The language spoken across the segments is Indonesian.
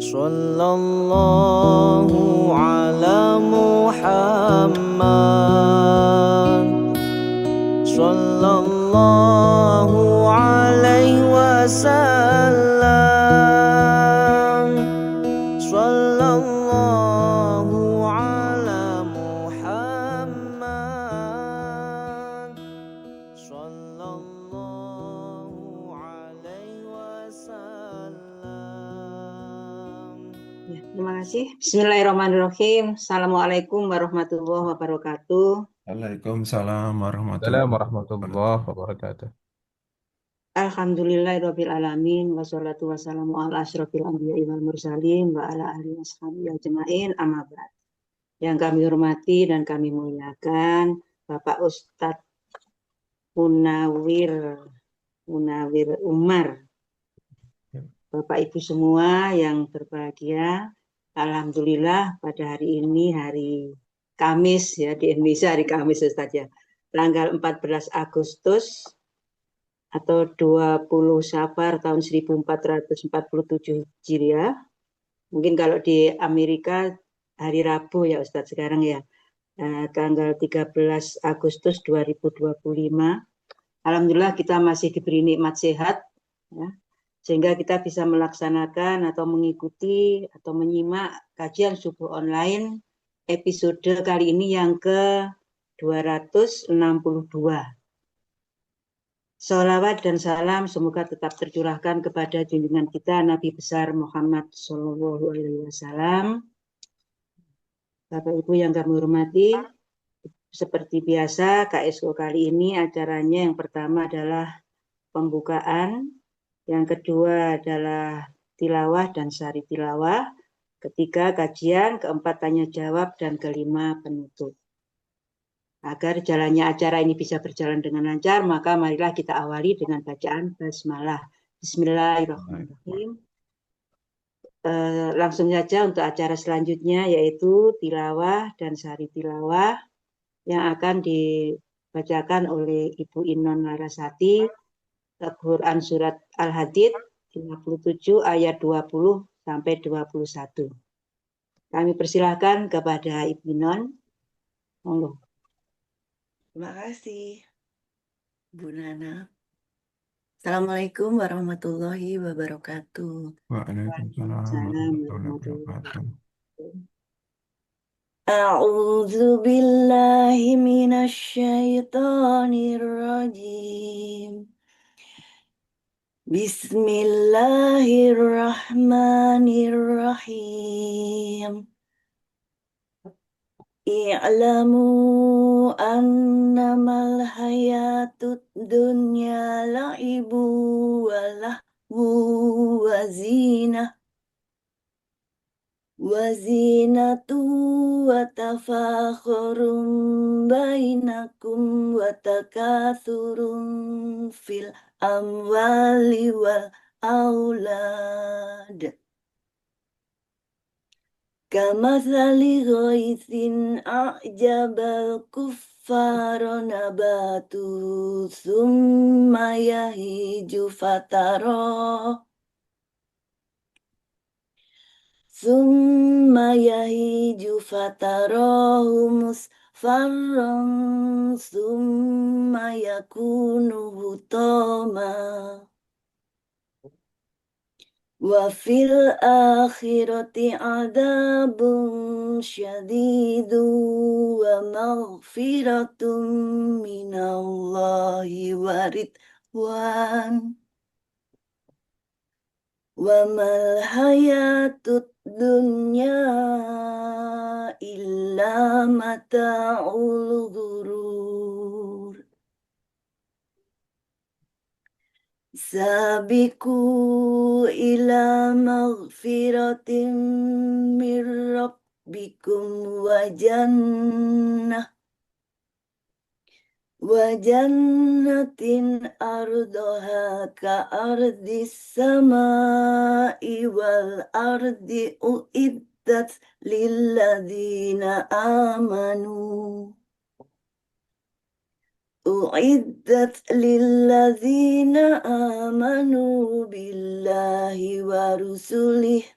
Sallallahu ala Muhammad. Sallallahu alaihi wasallam. Sallallahu ala Muhammad. Sallallahu alaihi wasallam. Ya, terima kasih. Bismillahirrahmanirrahim. Assalamualaikum warahmatullahi wabarakatuh. Waalaikumsalam Assalamualaikum warahmatullahi warahmatullahi wabarakatuh. Alhamdulillahirabbil alamin wassalatu wassalamu ala asyrofil anbiya'i wal mursalin wa ala alihi washabihi ajmain amma ba'd. Yang kami hormati dan kami muliakan Bapak Ustadz Munawir Umar. Bapak Ibu semua yang berbahagia, alhamdulillah pada hari ini hari Kamis ya, di Indonesia hari Kamis Ustaz ya. Tanggal 14 Agustus atau 20 Safar tahun 1447 Hijriah. Mungkin kalau di Amerika hari Rabu ya Ustaz sekarang ya. Tanggal 13 Agustus 2025. Alhamdulillah kita masih diberi nikmat sehat ya. Sehingga kita bisa melaksanakan atau mengikuti atau menyimak kajian subuh online episode kali ini yang ke-262. Sholawat dan salam semoga tetap tercurahkan kepada junjungan kita Nabi besar Muhammad SAW. Bapak Ibu yang kami hormati, seperti biasa KSO kali ini acaranya yang pertama adalah pembukaan, yang kedua adalah tilawah dan sari tilawah, ketiga kajian, keempat tanya jawab, dan kelima penutup. Agar jalannya acara ini bisa berjalan dengan lancar, maka marilah kita awali dengan bacaan basmalah. Bismillahirrahmanirrahim. Langsung saja untuk acara selanjutnya yaitu tilawah dan sari tilawah yang akan dibacakan oleh Ibu Inon Larasati. Quran surat Al-Hadid 57 ayat 20 sampai 21. Kami persilahkan kepada Ibu Inon. Monggo. Terima kasih, Bu Nana. Assalamualaikum warahmatullahi wabarakatuh. Waalaikumsalam warahmatullahi wabarakatuh. A'udzu billahi minasy syaithanir rajim. Bismillahirrahmanirrahim. I'lamu annamal hayatud dunya la'ibu wa lahu wa zinatu wa tafakhurum bainakum wa takatsurun fil amwali wal aulad. Kamathali ghaithin a'jabal kuffara nabatu thumma yahiju fatarahu musfarran thumma yakunu hutama. Wa fil akhirati adabun syadidu wa maghfiratun minallahi wa ridwan. Wa mal hayatud dunya illa mata'ul ghurur. Sabiqu ila maghfiratin mir rabbikum wa jannatin ardoha ka ardis samai wal ardi uiddat lilladzina amanu. Uiddat lilladzina amanu billahi wa rusulih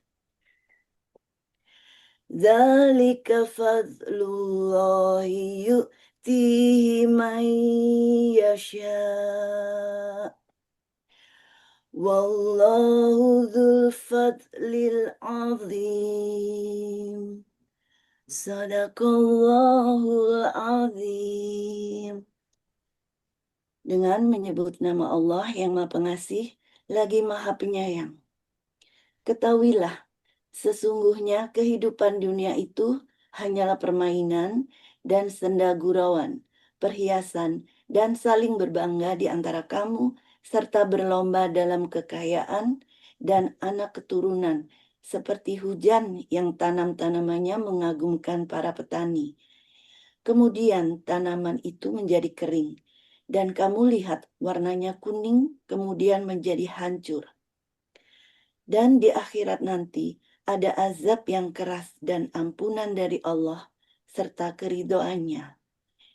Dzalika fadlullahi yu'tihi man yasha. Wallahu dzul fadlil azim. Sadaqallahul azim. Dengan menyebut nama Allah yang Maha Pengasih lagi Maha Penyayang. Ketahuilah, sesungguhnya kehidupan dunia itu hanyalah permainan dan senda gurauan, perhiasan, dan saling berbangga di antara kamu, serta berlomba dalam kekayaan dan anak keturunan, seperti hujan yang tanam-tanamannya mengagumkan para petani. Kemudian tanaman itu menjadi kering, dan kamu lihat warnanya kuning, kemudian menjadi hancur. Dan di akhirat nanti ada azab yang keras dan ampunan dari Allah serta keridhoannya.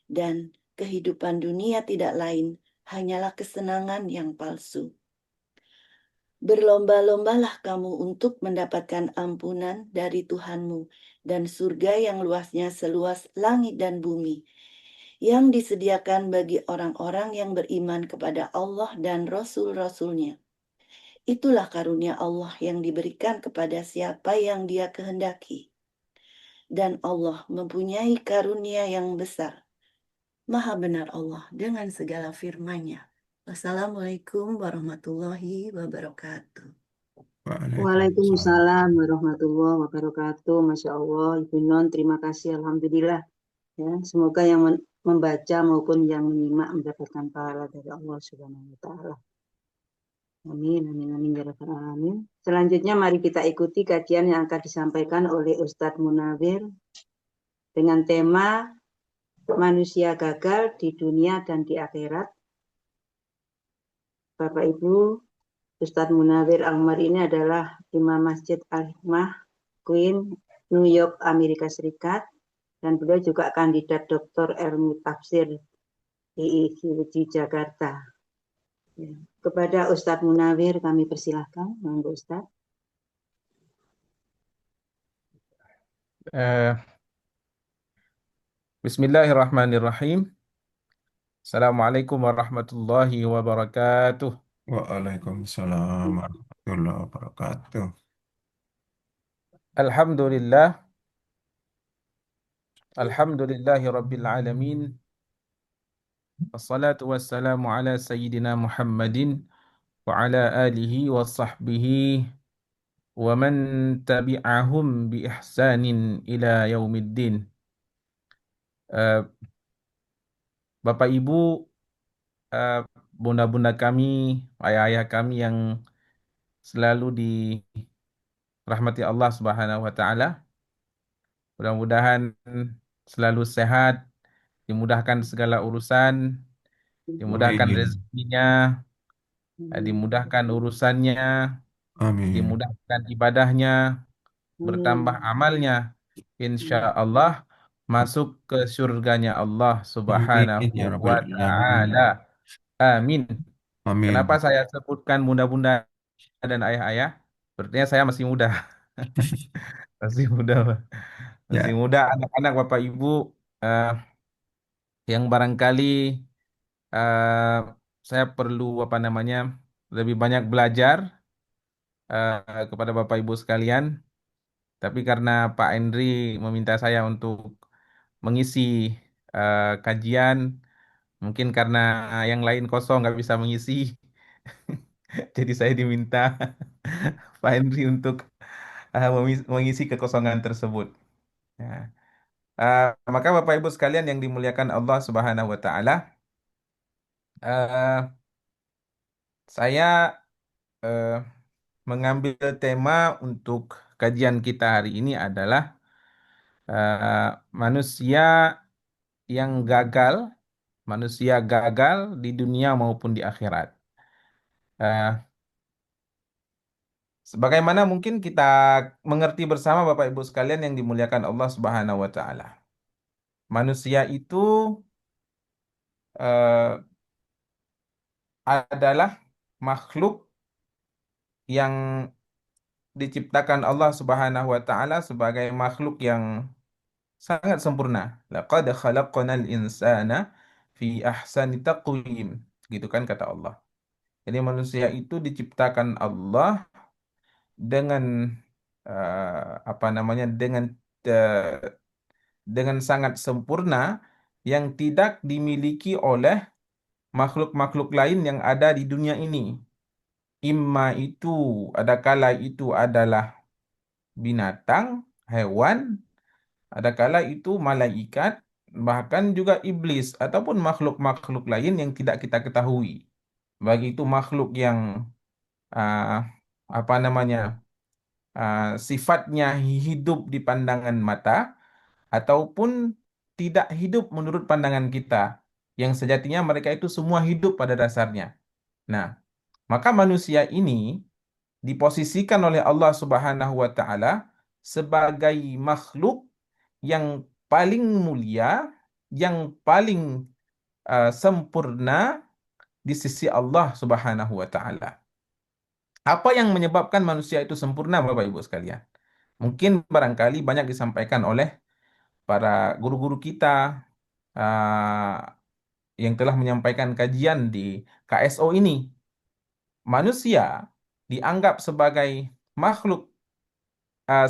Dan kehidupan dunia tidak lain hanyalah kesenangan yang palsu. Berlomba-lombalah kamu untuk mendapatkan ampunan dari Tuhanmu dan surga yang luasnya seluas langit dan bumi, yang disediakan bagi orang-orang yang beriman kepada Allah dan Rasul-Rasulnya. Itulah karunia Allah yang diberikan kepada siapa yang Dia kehendaki. Dan Allah mempunyai karunia yang besar. Maha benar Allah dengan segala firman-Nya. Wassalamualaikum warahmatullahi wabarakatuh. Waalaikumsalam. Waalaikumsalam warahmatullahi wabarakatuh. Masya Allah, Ibu Non, terima kasih. Alhamdulillah. Ya, semoga yang membaca maupun yang menyimak mendapatkan pahala dari Allah Subhanahu wa Ta'ala. Amin, amin, amin, ya rabbal alamin. Selanjutnya mari kita ikuti kajian yang akan disampaikan oleh Ustadz Munawir dengan tema manusia gagal di dunia dan di akhirat. Bapak Ibu, Ustadz Munawir Al-Umar ini adalah Imam Masjid Al-Hikmah, Queen, New York, Amerika Serikat, dan beliau juga kandidat Doktor Ilmu Tafsir di IGWJ Jakarta. Ya. Kepada Ustadz Munawir kami persilahkan, monggo Ustadz. Bismillahirrahmanirrahim. Assalamualaikum warahmatullahi wabarakatuh. Waalaikumsalam warahmatullahi wabarakatuh. Alhamdulillah. Alhamdulillahi rabbil alamin. Wassalatu wassalamu ala sayyidina Muhammadin wa ala alihi wa sahbihi wa man tabi'ahum bi ihsanin ila yaumiddin. Eh, Bapak Ibu, bunda-bunda kami, ayah-ayah kami yang selalu dirahmati Allah Subhanahu wa taala. Mudah-mudahan selalu sehat, dimudahkan segala urusan, dimudahkan Amin. rezekinya, dimudahkan urusannya, Amin. dimudahkan ibadahnya, bertambah amalnya. Insya Allah masuk ke surganya Allah Subhanahu Amin ya wa rabbal alamin. Ta'ala. Amin. Amin. Kenapa saya sebutkan bunda-bunda dan ayah-ayah? Sepertinya saya masih muda. Masih muda. Masih Ya, muda, anak-anak Bapak Ibu eh, yang barangkali eh, saya perlu apa namanya lebih banyak belajar kepada Bapak Ibu sekalian. Tapi karena Pak Henry meminta saya untuk mengisi kajian, mungkin karena yang lain kosong nggak bisa mengisi, jadi saya diminta Pak Henry untuk mengisi kekosongan tersebut. Ya. Maka Bapak Ibu sekalian yang dimuliakan Allah Subhanahu Wa Taala, eh, saya eh, mengambil tema untuk kajian kita hari ini adalah manusia yang gagal, manusia gagal di dunia maupun di akhirat. Eh, Sebagaimana mungkin kita mengerti bersama Bapak Ibu sekalian yang dimuliakan Allah Subhanahu wa taala. Manusia itu eh, adalah makhluk yang diciptakan Allah Subhanahu wa taala sebagai makhluk yang sangat sempurna. Laqad khalaqnal insana fi ahsani taqwim. Gitu kan kata Allah. Jadi manusia itu diciptakan Allah dengan apa namanya dengan sangat sempurna yang tidak dimiliki oleh makhluk-makhluk lain yang ada di dunia ini. Imma itu ada kala itu adalah binatang, hewan, ada kala itu malaikat, bahkan juga iblis ataupun makhluk-makhluk lain yang tidak kita ketahui. Bagi itu makhluk yang ah, apa namanya sifatnya hidup di pandangan mata ataupun tidak hidup menurut pandangan kita, yang sejatinya mereka itu semua hidup pada dasarnya. Nah, maka manusia ini diposisikan oleh Allah Subhanahu wa taala sebagai makhluk yang paling mulia, yang paling sempurna di sisi Allah Subhanahu wa taala. Apa yang menyebabkan manusia itu sempurna, Bapak Ibu sekalian? Mungkin barangkali banyak disampaikan oleh para guru-guru kita yang telah menyampaikan kajian di KSO ini. Manusia dianggap sebagai makhluk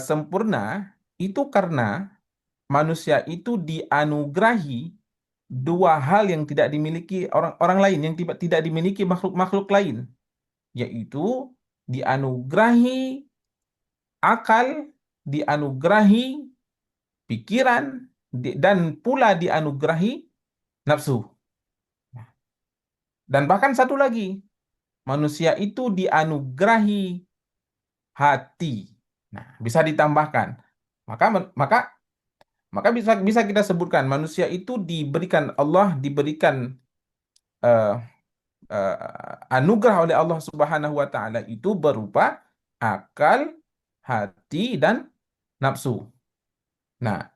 sempurna itu karena manusia itu dianugerahi dua hal yang tidak dimiliki orang-orang lain, yang tidak dimiliki makhluk-makhluk lain, yaitu dianugerahi akal, dianugerahi pikiran, dan pula dianugerahi nafsu. Dan bahkan satu lagi, manusia itu dianugerahi hati. Nah, bisa ditambahkan. Maka maka maka bisa bisa kita sebutkan manusia itu diberikan Allah diberikan eh, anugerah oleh Allah Subhanahu wa taala itu berupa akal, hati dan nafsu. Nah,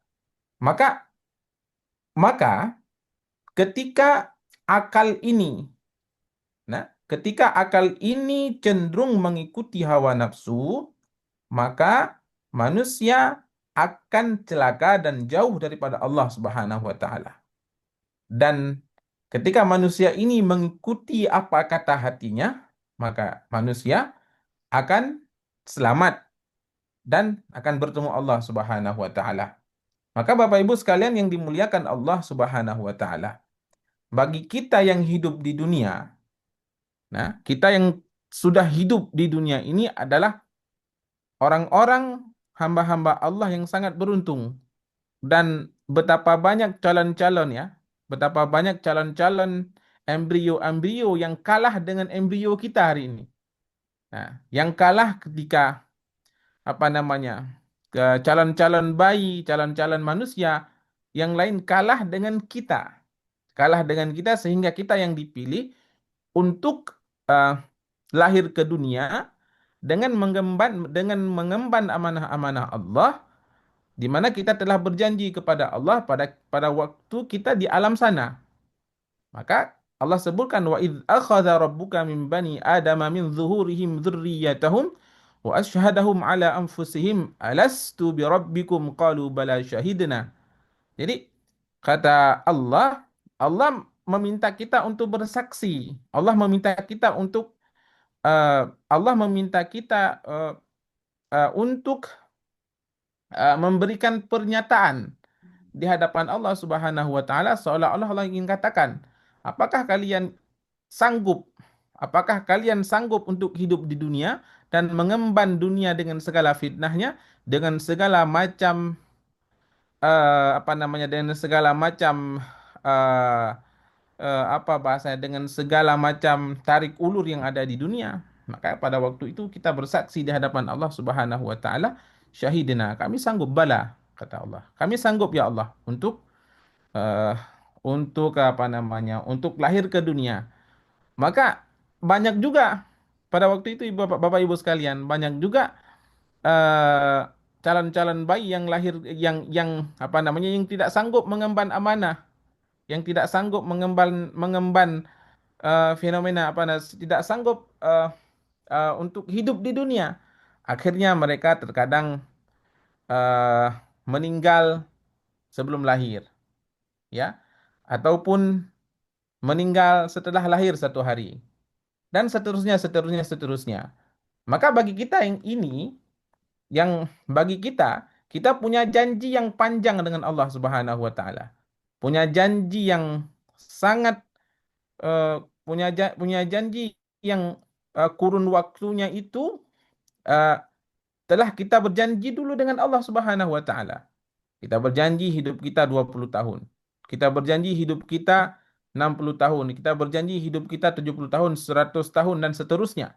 maka maka ketika akal ini ketika akal ini cenderung mengikuti hawa nafsu, maka manusia akan celaka dan jauh daripada Allah Subhanahu wa taala. Dan ketika manusia ini mengikuti apa kata hatinya, maka manusia akan selamat dan akan bertemu Allah Subhanahu wa taala. Maka Bapak Ibu sekalian yang dimuliakan Allah Subhanahu wa taala, bagi kita yang hidup di dunia, kita yang sudah hidup di dunia ini adalah orang-orang hamba-hamba Allah yang sangat beruntung. Dan betapa banyak calon-calon betapa banyak calon-calon embrio-embrio yang kalah dengan embrio kita hari ini. Nah, yang kalah ketika apa namanya ke calon-calon bayi, calon-calon manusia yang lain kalah dengan kita sehingga kita yang dipilih untuk eh, lahir ke dunia dengan mengemban amanah-amanah Allah, di mana kita telah berjanji kepada Allah pada waktu kita di alam sana. Maka Allah sebutkan wa idz akhadha rabbuka min bani adama min zuhurihim dzurriyyatahum wa asyhadahum ala anfusihim alastu bi rabbikum qalu bala syahidna. Jadi kata Allah meminta kita untuk bersaksi. Allah meminta kita untuk Allah meminta kita untuk memberikan pernyataan di hadapan Allah Subhanahu wa taala, seolah-olah Allah ingin katakan, apakah kalian sanggup apakah kalian sanggup untuk hidup di dunia dan mengemban dunia dengan segala fitnahnya, dengan segala macam apa namanya dengan segala macam eh, apa bahasanya dengan segala macam tarik ulur yang ada di dunia. Maka pada waktu itu kita bersaksi di hadapan Allah Subhanahu wa taala, syahidina, kami sanggup, bala, kata Allah. Kami sanggup ya Allah eh, untuk apa namanya? Untuk lahir ke dunia. Maka banyak juga pada waktu itu Bapak Ibu sekalian, banyak juga eh, calon-calon bayi yang lahir yang apa namanya yang tidak sanggup mengemban amanah, yang tidak sanggup mengemban fenomena tidak sanggup untuk hidup di dunia. akhirnya mereka terkadang eh, meninggal sebelum lahir, ya, ataupun meninggal setelah lahir 1 hari, dan seterusnya, seterusnya, seterusnya. Maka bagi kita yang ini, yang bagi kita punya janji yang panjang dengan Allah Subhanahu wa taala. Punya janji yang sangat eh, punya janji yang kurun waktunya itu eh, telah kita berjanji dulu dengan Allah Subhanahu wa taala. Kita berjanji hidup kita 20 tahun. Kita berjanji hidup kita 60 tahun. Kita berjanji hidup kita 70 tahun, 100 tahun, dan seterusnya.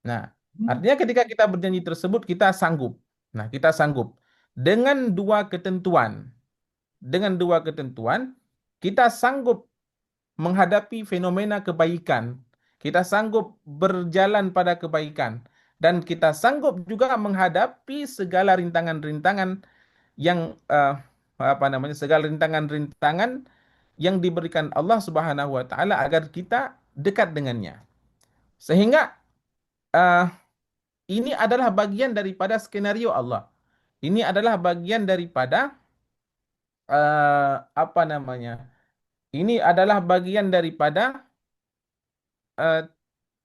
Nah, artinya ketika kita berjanji tersebut, kita sanggup. Nah, kita sanggup. Dengan dua ketentuan. Dengan dua ketentuan, kita sanggup menghadapi fenomena kebaikan. Kita sanggup berjalan pada kebaikan. Dan kita sanggup juga menghadapi segala rintangan-rintangan yang segala rintangan-rintangan yang diberikan Allah Subhanahu wa taala agar kita dekat dengannya. Sehingga eh, ini adalah bagian daripada skenario Allah. Ini adalah bagian daripada apa namanya? Ini adalah bagian daripada eh,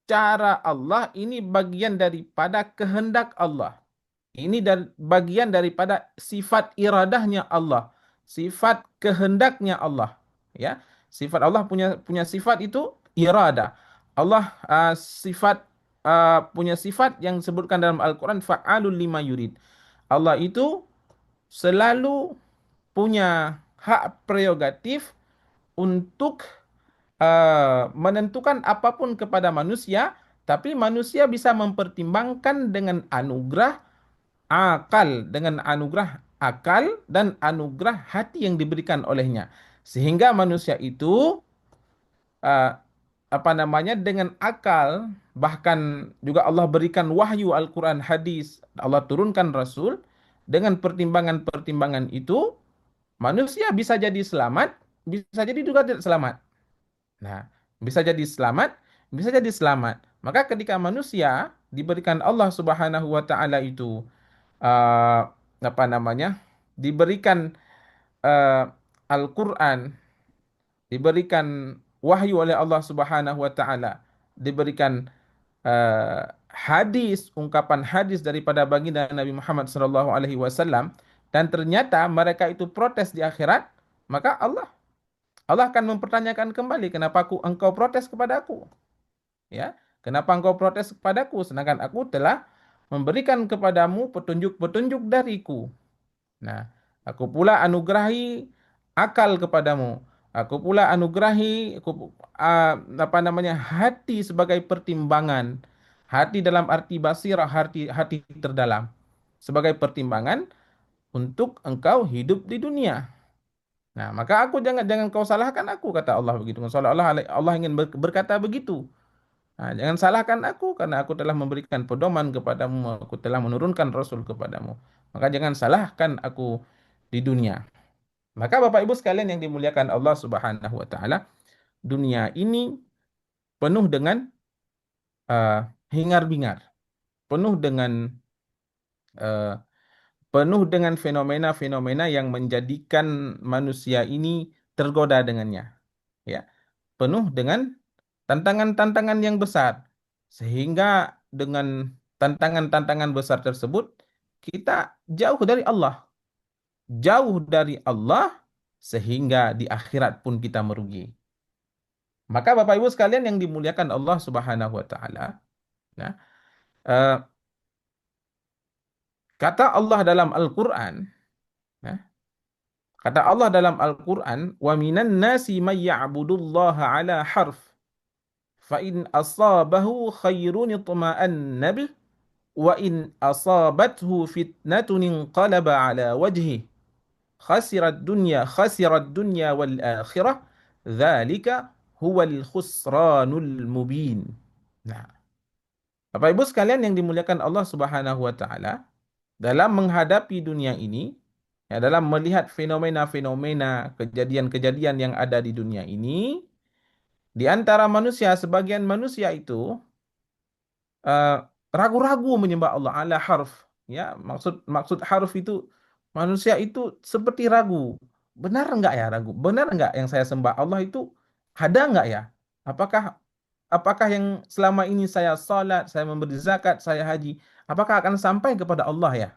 cara Allah, ini bagian daripada kehendak Allah. Ini bagian daripada sifat iradahnya Allah, sifat kehendaknya Allah. Ya, sifat Allah punya sifat itu iradah. Allah punya sifat yang disebutkan dalam Al-Quran fa'alul lima yurid. Allah itu selalu punya hak prerogatif untuk menentukan apapun kepada manusia, tapi manusia bisa mempertimbangkan dengan anugerah akal dan anugerah hati yang diberikan olehnya. Sehingga manusia itu uh, dengan akal, bahkan juga Allah berikan wahyu Al-Quran, hadis, Allah turunkan Rasul, dengan pertimbangan-pertimbangan itu manusia bisa jadi selamat, bisa jadi juga tidak selamat. Nah, bisa jadi selamat, bisa jadi selamat. Maka ketika manusia diberikan Allah Subhanahu wa taala itu uh, diberikan uh, Al-Qur'an, diberikan wahyu oleh Allah Subhanahu wa taala, diberikan hadis, ungkapan hadis daripada baginda Nabi Muhammad sallallahu alaihi wasallam, dan ternyata mereka itu protes di akhirat, maka Allah akan mempertanyakan kembali, kenapa engkau protes kepadaku? Ya, kenapa engkau protes kepadaku sedangkan aku telah memberikan kepadamu petunjuk-petunjuk dariku. Nah, aku pula anugerahi akal kepadamu. Aku pula anugerahi hati sebagai pertimbangan. Hati dalam arti basirah, hati terdalam sebagai pertimbangan untuk engkau hidup di dunia. Nah, maka aku jangan jangan kau salahkan aku, kata Allah begitu. Seolah-olah Allah ingin berkata begitu. Nah, jangan salahkan aku karena aku telah memberikan pedoman kepadamu, aku telah menurunkan Rasul kepadamu. Maka jangan salahkan aku di dunia. Maka Bapak Ibu sekalian yang dimuliakan Allah Subhanahu wa taala, dunia ini penuh dengan hingar-bingar, penuh dengan uh, penuh dengan fenomena-fenomena yang menjadikan manusia ini tergoda dengannya. Ya, penuh dengan tantangan-tantangan yang besar. Sehingga dengan tantangan-tantangan besar tersebut, kita jauh dari Allah. Jauh dari Allah, sehingga di akhirat pun kita merugi. Maka Bapak Ibu sekalian yang dimuliakan Allah Subhanahu wa taala, ya, eh, kata Allah dalam Al-Qur'an, ya, kata Allah dalam Al-Qur'an, "Wa minan nasi may ya'budullaha 'ala harf, fa in asabahu khairun itma'anna bih, wa in asabathu fitnatun inqalaba 'ala wajhihi, khasirat dunya wal akhirah, dzalika huwal khusranul mubin." Nah, Bapak Ibu sekalian yang dimuliakan Allah Subhanahu wa taala, dalam menghadapi dunia ini, ya, dalam melihat fenomena-fenomena, kejadian-kejadian yang ada di dunia ini, di antara manusia, sebagian manusia itu ragu-ragu menyembah Allah ala harf. Ya, maksud maksud harf itu manusia itu seperti ragu. Benar enggak ya ragu? Benar enggak yang saya sembah Allah itu ada enggak ya? Apakah apakah yang selama ini saya salat, saya memberi zakat, saya haji, apakah akan sampai kepada Allah ya?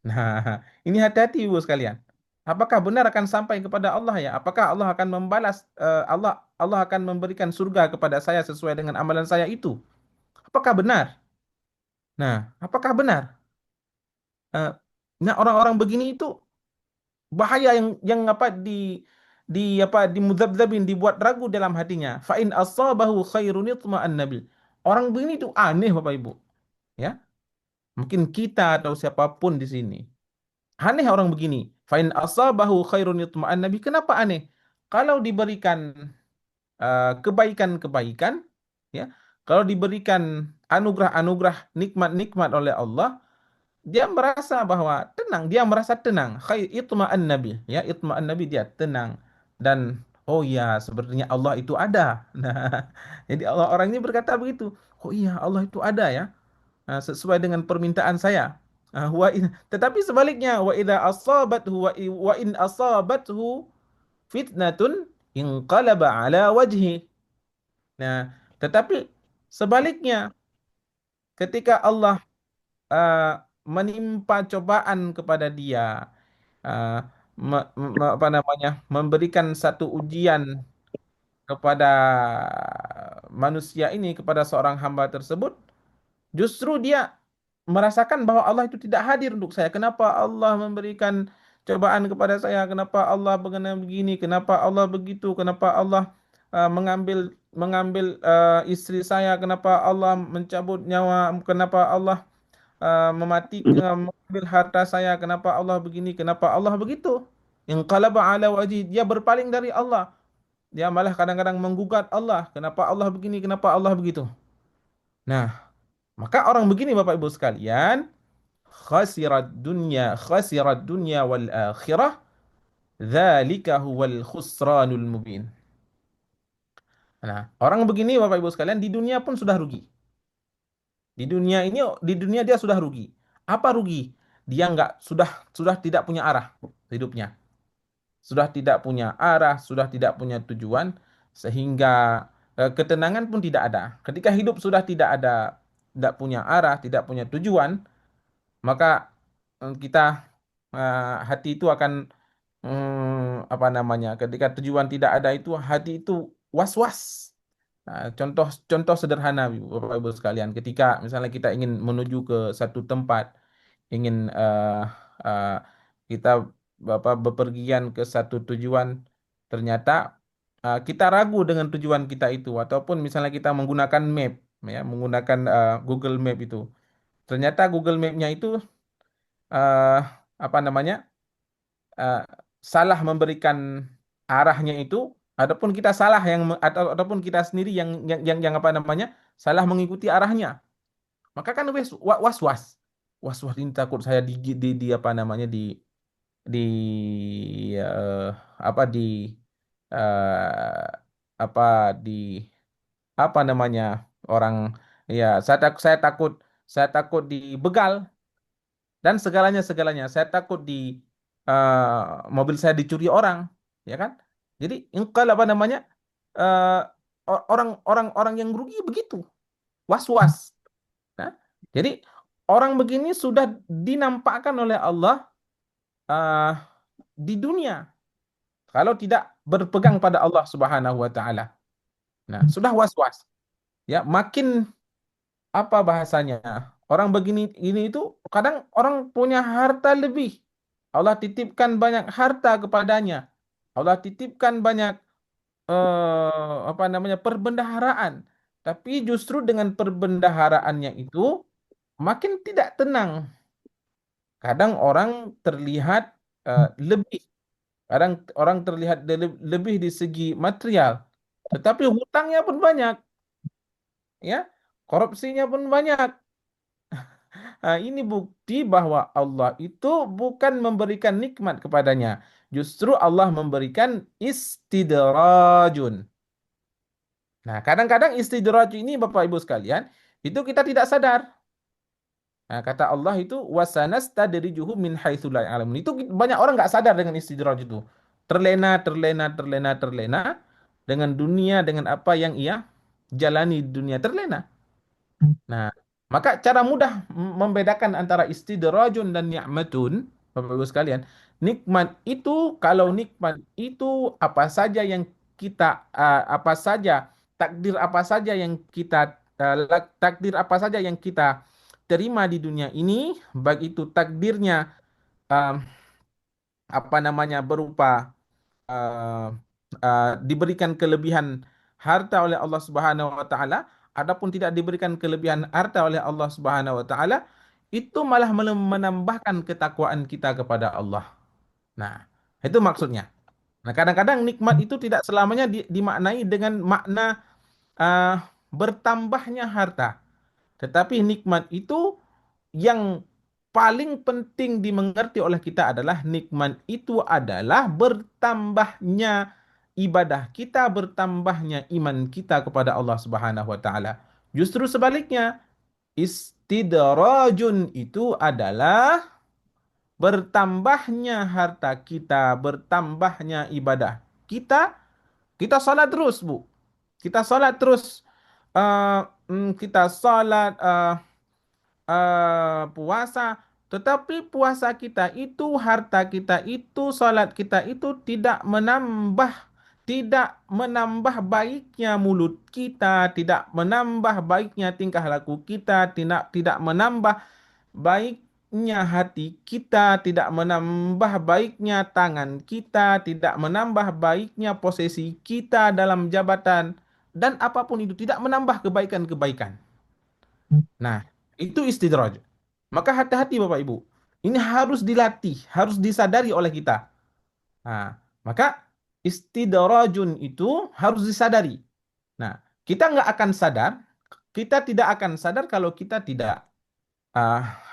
Nah, ini hati-hati Ibu sekalian. Apakah benar akan sampai kepada Allah ya? Apakah Allah akan membalas Allah Allah akan memberikan surga kepada saya sesuai dengan amalan saya itu? Apakah benar? Nah, apakah benar? Eh, nah, orang-orang begini itu bahaya yang apa di mudzabdzabin dibuat ragu dalam hatinya. Fa in asabahu khairun itma'anna bil. Orang begini itu aneh Bapak Ibu, ya. Mungkin kita atau siapapun di sini. Aneh orang begini. Fa in asabahu khairun itma'anna bil. Kenapa aneh? Kalau diberikan kebaikan-kebaikan, ya. Kalau diberikan anugerah-anugerah, nikmat-nikmat oleh Allah, dia merasa bahwa tenang, dia merasa tenang. Khair itma'an nabi, ya, itma'an nabi, dia tenang dan oh ya, sepertinya Allah itu ada. Nah, jadi Allah orang ini berkata begitu. Oh iya, Allah itu ada ya. Nah, sesuai dengan permintaan saya. Tetapi sebaliknya, wa idza asabathu wa in asabathu fitnatun inqalaba ala wajhi. Nah, tetapi sebaliknya, ketika Allah uh, menimpa cobaan kepada dia, uh, apa namanya, memberikan satu ujian kepada manusia ini, kepada seorang hamba tersebut, justru dia merasakan bahwa Allah itu tidak hadir untuk saya. Kenapa Allah memberikan cobaan kepada saya? Kenapa Allah begini? Kenapa Allah begitu? Kenapa Allah mengambil mengambil istri saya? Kenapa Allah mencabut nyawa? Kenapa Allah mengambil harta saya? Kenapa Allah begini? Kenapa Allah begitu? Yang qalaba ala wajhi, dia berpaling dari Allah. Dia malah kadang-kadang menggugat Allah. Kenapa Allah begini? Kenapa Allah begitu? Nah, maka orang begini Bapak Ibu sekalian, khasirat dunya wal akhirah, dzalika huwal khusranul mubin. Nah, orang begini Bapak Ibu sekalian di dunia pun sudah rugi. Di dunia ini, di dunia dia sudah rugi. Apa rugi? Dia sudah tidak punya arah hidupnya. Sudah tidak punya arah, sudah tidak punya tujuan, sehingga ketenangan pun tidak ada. Ketika hidup sudah tidak punya arah, tidak punya tujuan, maka hati itu akan apa namanya? Ketika tujuan tidak ada itu, hati itu was-was. Nah, contoh sederhana Bapak Ibu sekalian, ketika misalnya kita ingin menuju ke satu tempat, ingin uh, kita Bapak bepergian ke satu tujuan, ternyata kita ragu dengan tujuan kita itu, ataupun misalnya kita menggunakan map, ya, menggunakan Google Map itu, ternyata Google Map-nya itu uh, apa namanya uh, salah memberikan arahnya itu, ataupun kita salah ataupun kita sendiri yang apa namanya salah mengikuti arahnya, maka kan was-was. Was-was, ini takut saya di apa namanya di eh, apa di eh, apa di apa namanya orang, ya, saya takut dibegal dan segalanya saya takut mobil saya dicuri orang, ya kan. Jadi kalau apa namanya eh, orang yang rugi begitu, was-was. Nah, jadi orang begini sudah dinampakkan oleh Allah eh, di dunia kalau tidak berpegang pada Allah Subhanahu wa taala. Nah, sudah was-was. Ya, makin apa bahasanya? Orang begini ini itu kadang orang punya harta lebih. Allah titipkan banyak harta kepadanya. Allah titipkan banyak apa namanya perbendaharaan. Tapi justru dengan perbendaharaannya itu makin tidak tenang. Kadang orang terlihat lebih, kadang orang terlihat lebih di segi material, tetapi hutangnya pun banyak, ya, korupsinya pun banyak. Nah, ini bukti bahwa Allah itu bukan memberikan nikmat kepadanya, justru Allah memberikan istidrajun. Nah, kadang-kadang istidraj ini Bapak Ibu sekalian, itu kita tidak sadar. Nah, kata Allah itu wasanastadrijuhum min haitsu la ya'lamun. Itu banyak orang nggak sadar dengan istidraj itu. Terlena, terlena, terlena, terlena dengan dunia, dengan apa yang ia jalani di dunia, terlena. Nah, maka cara mudah membedakan antara istidrajun dan ni'matun, Bapak Ibu sekalian, nikmat itu, kalau nikmat itu apa saja yang kita apa saja, takdir apa saja yang kita takdir apa saja yang kita terima di dunia ini, baik itu takdirnya uh, apa namanya berupa uh, diberikan kelebihan harta oleh Allah Subhanahu wa taala, adapun tidak diberikan kelebihan harta oleh Allah Subhanahu wa taala, itu malah menambahkan ketakwaan kita kepada Allah. Nah, itu maksudnya. Nah, kadang-kadang nikmat itu tidak selamanya dimaknai dengan makna uh, bertambahnya harta, tetapi nikmat itu yang paling penting dimengerti oleh kita adalah nikmat itu adalah bertambahnya ibadah kita, bertambahnya iman kita kepada Allah Subhanahu wa taala. Justru sebaliknya, istidrajun itu adalah bertambahnya harta kita, bertambahnya ibadah kita. Kita salat terus, Bu. Kita salat terus. Kita salat puasa, tetapi puasa kita itu, harta kita itu, salat kita itu tidak menambah baiknya mulut kita, tidak menambah baiknya tingkah laku kita, tidak menambah baiknya hati kita, tidak menambah baiknya tangan kita, tidak menambah baiknya posisi kita dalam jabatan, dan apapun itu tidak menambah kebaikan-kebaikan. Nah, itu istidraj. Maka hati-hati Bapak Ibu. Ini harus dilatih, harus disadari oleh kita. Nah, maka istidrajun itu harus disadari. Nah, kita nggak akan sadar, kita tidak akan sadar kalau kita tidak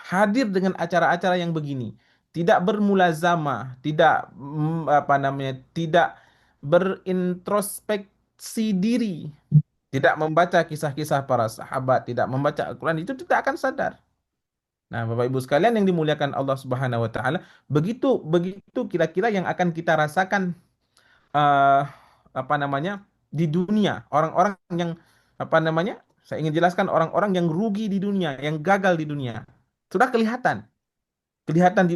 hadir dengan acara-acara yang begini. Tidak bermulazamah, tidak apa namanya, tidak berintrospeksi diri, tidak membaca kisah-kisah para sahabat, tidak membaca Al-Quran, itu tidak akan sadar. Nah, Bapak Ibu sekalian yang dimuliakan Allah Subhanahu wa taala, begitu begitu kira-kira yang akan kita rasakan eh, apa namanya di dunia, orang-orang yang apa namanya? Saya ingin jelaskan orang-orang yang rugi di dunia, yang gagal di dunia. Sudah kelihatan,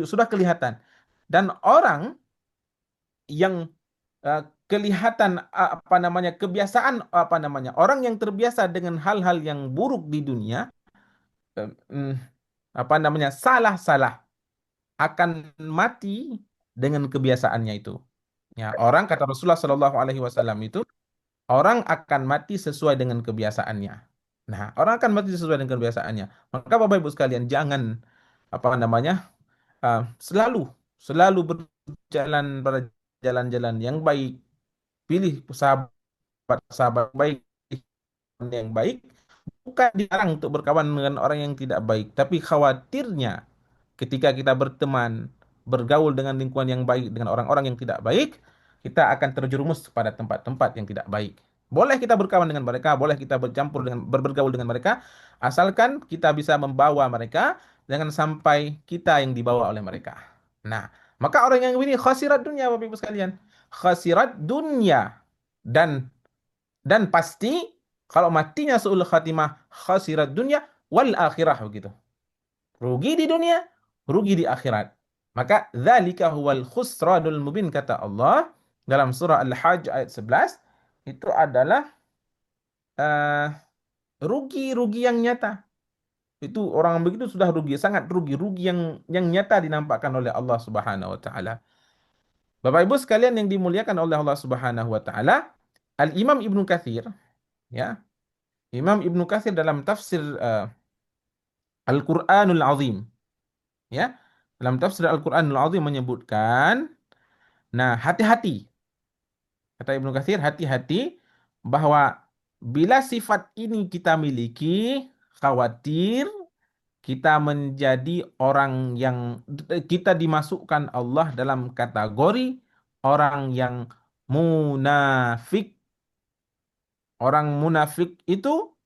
sudah kelihatan. Dan orang yang kelihatan apa namanya kebiasaan apa namanya orang yang terbiasa dengan hal-hal yang buruk di dunia, eh, mm, apa namanya salah-salah, akan mati dengan kebiasaannya itu. Ya, orang kata Rasulullah Shallallahu Alaihi Wasallam itu orang akan mati sesuai dengan kebiasaannya. Nah, orang akan mati sesuai dengan kebiasaannya. Maka Bapak Ibu sekalian jangan apa namanya selalu selalu berjalan pada jalan-jalan yang baik, pilih sahabat-sahabat baik yang baik, bukan dilarang untuk berkawan dengan orang yang tidak baik, tapi khawatirnya ketika kita berteman, bergaul dengan lingkungan yang baik dengan orang-orang yang tidak baik, kita akan terjerumus pada tempat-tempat yang tidak baik. Boleh kita berkawan dengan mereka, boleh kita bercampur dengan bergaul dengan mereka, asalkan kita bisa membawa mereka, jangan sampai kita yang dibawa oleh mereka. Nah, maka orang yang ini khasirat dunia, Bapak Ibu sekalian. Khasirat dunia dan pasti kalau matinya su'ul khatimah, khasirat dunia wal akhirah begitu. Rugi di dunia, rugi di akhirat. Maka dzalika huwal khusranul mubin, kata Allah dalam surah Al-Hajj ayat 11, itu adalah eh, rugi-rugi yang nyata. Itu orang begitu sudah rugi, sangat rugi, rugi yang nyata dinampakkan oleh Allah Subhanahu wa taala. Bapak Ibu sekalian yang dimuliakan oleh Allah Subhanahu wa taala, Al-Imam Ibnu Katsir, ya. Imam Ibnu Katsir dalam tafsir Al-Qur'anul Azim, ya. Dalam tafsir Al-Qur'anul Azim menyebutkan, nah, hati-hati. Kata Ibnu Katsir, hati-hati bahwa bila sifat ini kita miliki, khawatir kita menjadi orang yang kita dimasukkan Allah dalam kategori orang yang munafik. Orang munafik itu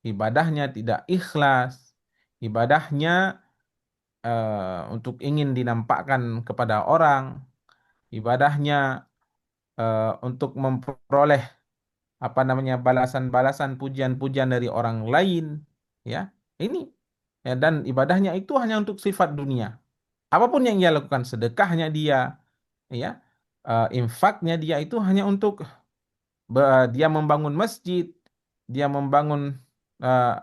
ibadahnya tidak ikhlas, ibadahnya untuk ingin dinampakkan kepada orang, ibadahnya untuk memperoleh apa namanya balasan-balasan pujian-pujian dari orang lain, ya. Ini ya, dan ibadahnya itu hanya untuk sifat dunia. Apapun yang dia lakukan, sedekahnya dia, ya, infaknya dia itu hanya untuk dia membangun masjid, dia membangun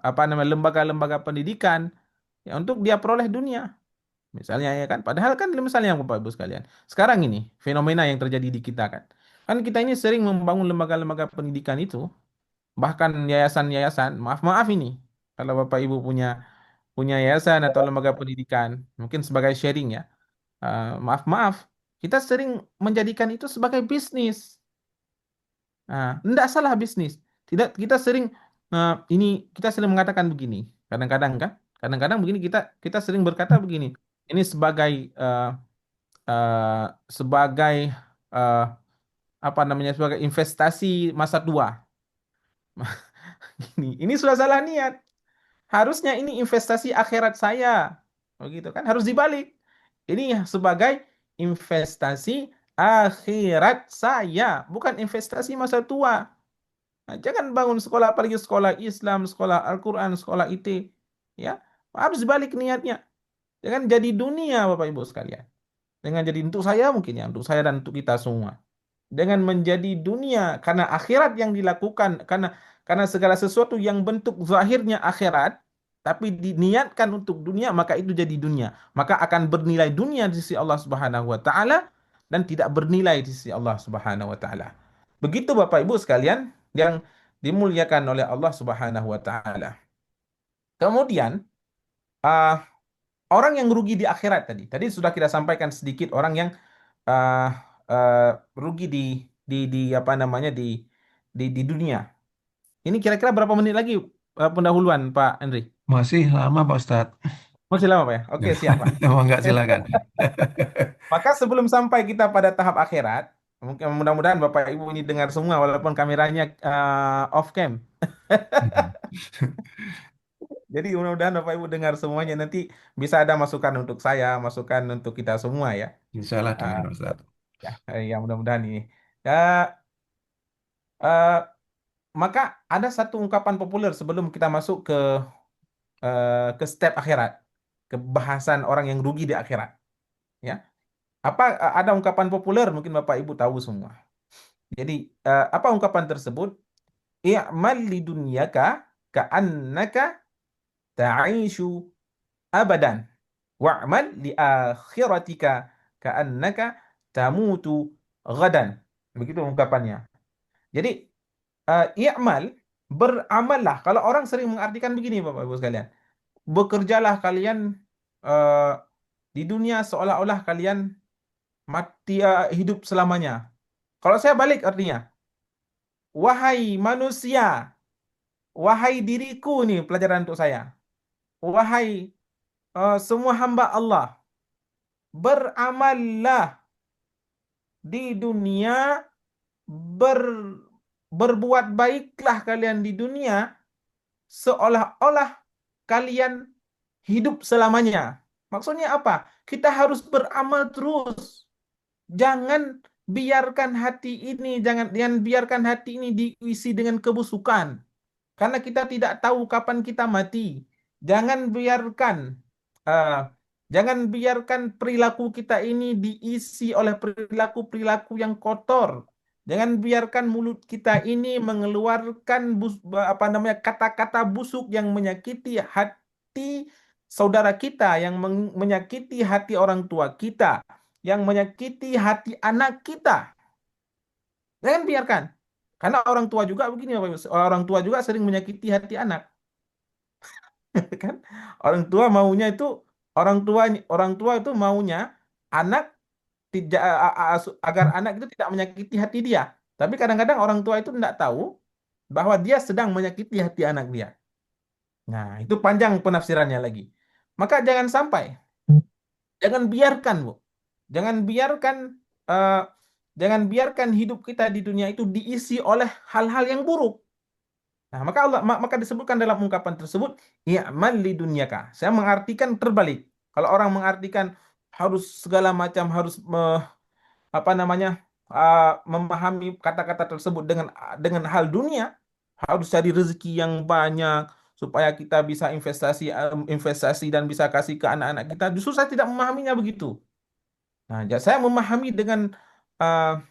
apa namanya lembaga-lembaga pendidikan, ya, untuk dia peroleh dunia. Misalnya ya kan, padahal kan misalnya Bapak Ibu sekalian, sekarang ini fenomena yang terjadi di kita kan, kan kita ini sering membangun lembaga-lembaga pendidikan itu, bahkan yayasan-yayasan, maaf-maaf ini, kalau Bapak Ibu punya punya yayasan atau lembaga pendidikan, mungkin sebagai sharing ya, maaf-maaf, kita sering menjadikan itu sebagai bisnis. Nah, tidak salah bisnis. Tidak, kita sering ini kita sering mengatakan begini. Kadang-kadang kan, kadang-kadang begini kita sering berkata begini. Ini sebagai eh, sebagai eh, apa namanya sebagai investasi masa tua. Ini sudah salah niat. Harusnya ini investasi akhirat saya. Begitu kan? Harus dibalik. Ini sebagai investasi akhirat saya, bukan investasi masa tua. Nah, jangan bangun sekolah, apalagi sekolah Islam, sekolah Al-Quran, sekolah IT. Ya, harus balik niatnya. Jangan jadi dunia, Bapak Ibu sekalian. Dengan jadi untuk saya mungkin ya, untuk saya dan untuk kita semua. Dengan menjadi dunia, karena akhirat yang dilakukan, karena segala sesuatu yang bentuk zahirnya akhirat, tapi diniatkan untuk dunia, maka itu jadi dunia. Maka akan bernilai dunia di sisi Allah Subhanahu wa taala dan tidak bernilai di sisi Allah Subhanahu wa taala. Begitu Bapak Ibu sekalian yang dimuliakan oleh Allah Subhanahu wa taala. Kemudian ah, orang yang rugi di akhirat tadi. Tadi sudah kita sampaikan sedikit orang yang ah, rugi di apa namanya di dunia. Ini kira-kira berapa menit lagi pendahuluan Pak Henry? Masih lama Pak Ustadz. Masih lama Pak ya? Oke, siap Pak. Emang nggak silakan. Maka sebelum sampai kita pada tahap akhirat, mungkin mudah-mudahan Bapak Ibu ini dengar semua walaupun kameranya off cam. Jadi mudah-mudahan Bapak Ibu dengar semuanya, nanti bisa ada masukan untuk saya, masukan untuk kita semua ya. Insya Allah Ah, dengar Pak Ustadz. ya, ya mudah-mudahan ini. Ya, eh, maka ada satu ungkapan populer sebelum kita masuk ke step akhirat, ke bahasan orang yang rugi di akhirat. Ya, ada ungkapan populer mungkin Bapak Ibu tahu semua. Jadi apa ungkapan tersebut? I'mal li dunyaka ka'annaka ta'ishu abadan. Wa'mal li akhiratika ka'annaka tamutu ghadan. Begitu ungkapannya. Jadi i'mal, beramallah. Kalau orang sering mengartikan begini Bapak Ibu sekalian. Bekerjalah kalian eh, di dunia seolah-olah kalian mati hidup selamanya. Kalau saya balik artinya, wahai manusia, wahai diriku nih pelajaran untuk saya. Wahai semua hamba Allah, beramallah di dunia, ber, berbuat baiklah kalian di dunia seolah-olah kalian hidup selamanya. Maksudnya apa? Kita harus beramal terus. Jangan biarkan hati ini, jangan biarkan hati ini diisi dengan kebusukan. Karena kita tidak tahu kapan kita mati. Jangan biarkan eh, jangan biarkan perilaku kita ini diisi oleh perilaku-perilaku yang kotor. Jangan biarkan mulut kita ini mengeluarkan apa namanya kata-kata busuk yang menyakiti hati saudara kita, yang menyakiti hati orang tua kita, yang menyakiti hati anak kita. Jangan biarkan. Karena orang tua juga begini, Bapak Ibu. Orang tua juga sering menyakiti hati anak, kan? Orang tua maunya itu orang tua itu maunya anak tidak agar anak itu tidak menyakiti hati dia. Tapi kadang-kadang orang tua itu tidak tahu bahwa dia sedang menyakiti hati anak dia. Nah, itu panjang penafsirannya lagi. Maka jangan biarkan, Bu. Jangan biarkan eh, jangan biarkan hidup kita di dunia itu diisi oleh hal-hal yang buruk. Nah, maka disebutkan dalam ungkapan tersebut, i'mal li dunyaka. Saya mengartikan terbalik. Kalau orang mengartikan harus segala macam harus apa namanya memahami kata-kata tersebut dengan hal dunia, harus cari rezeki yang banyak supaya kita bisa investasi dan bisa kasih ke anak-anak kita. Justru saya tidak memahaminya begitu. Nah, saya memahami dengan uh,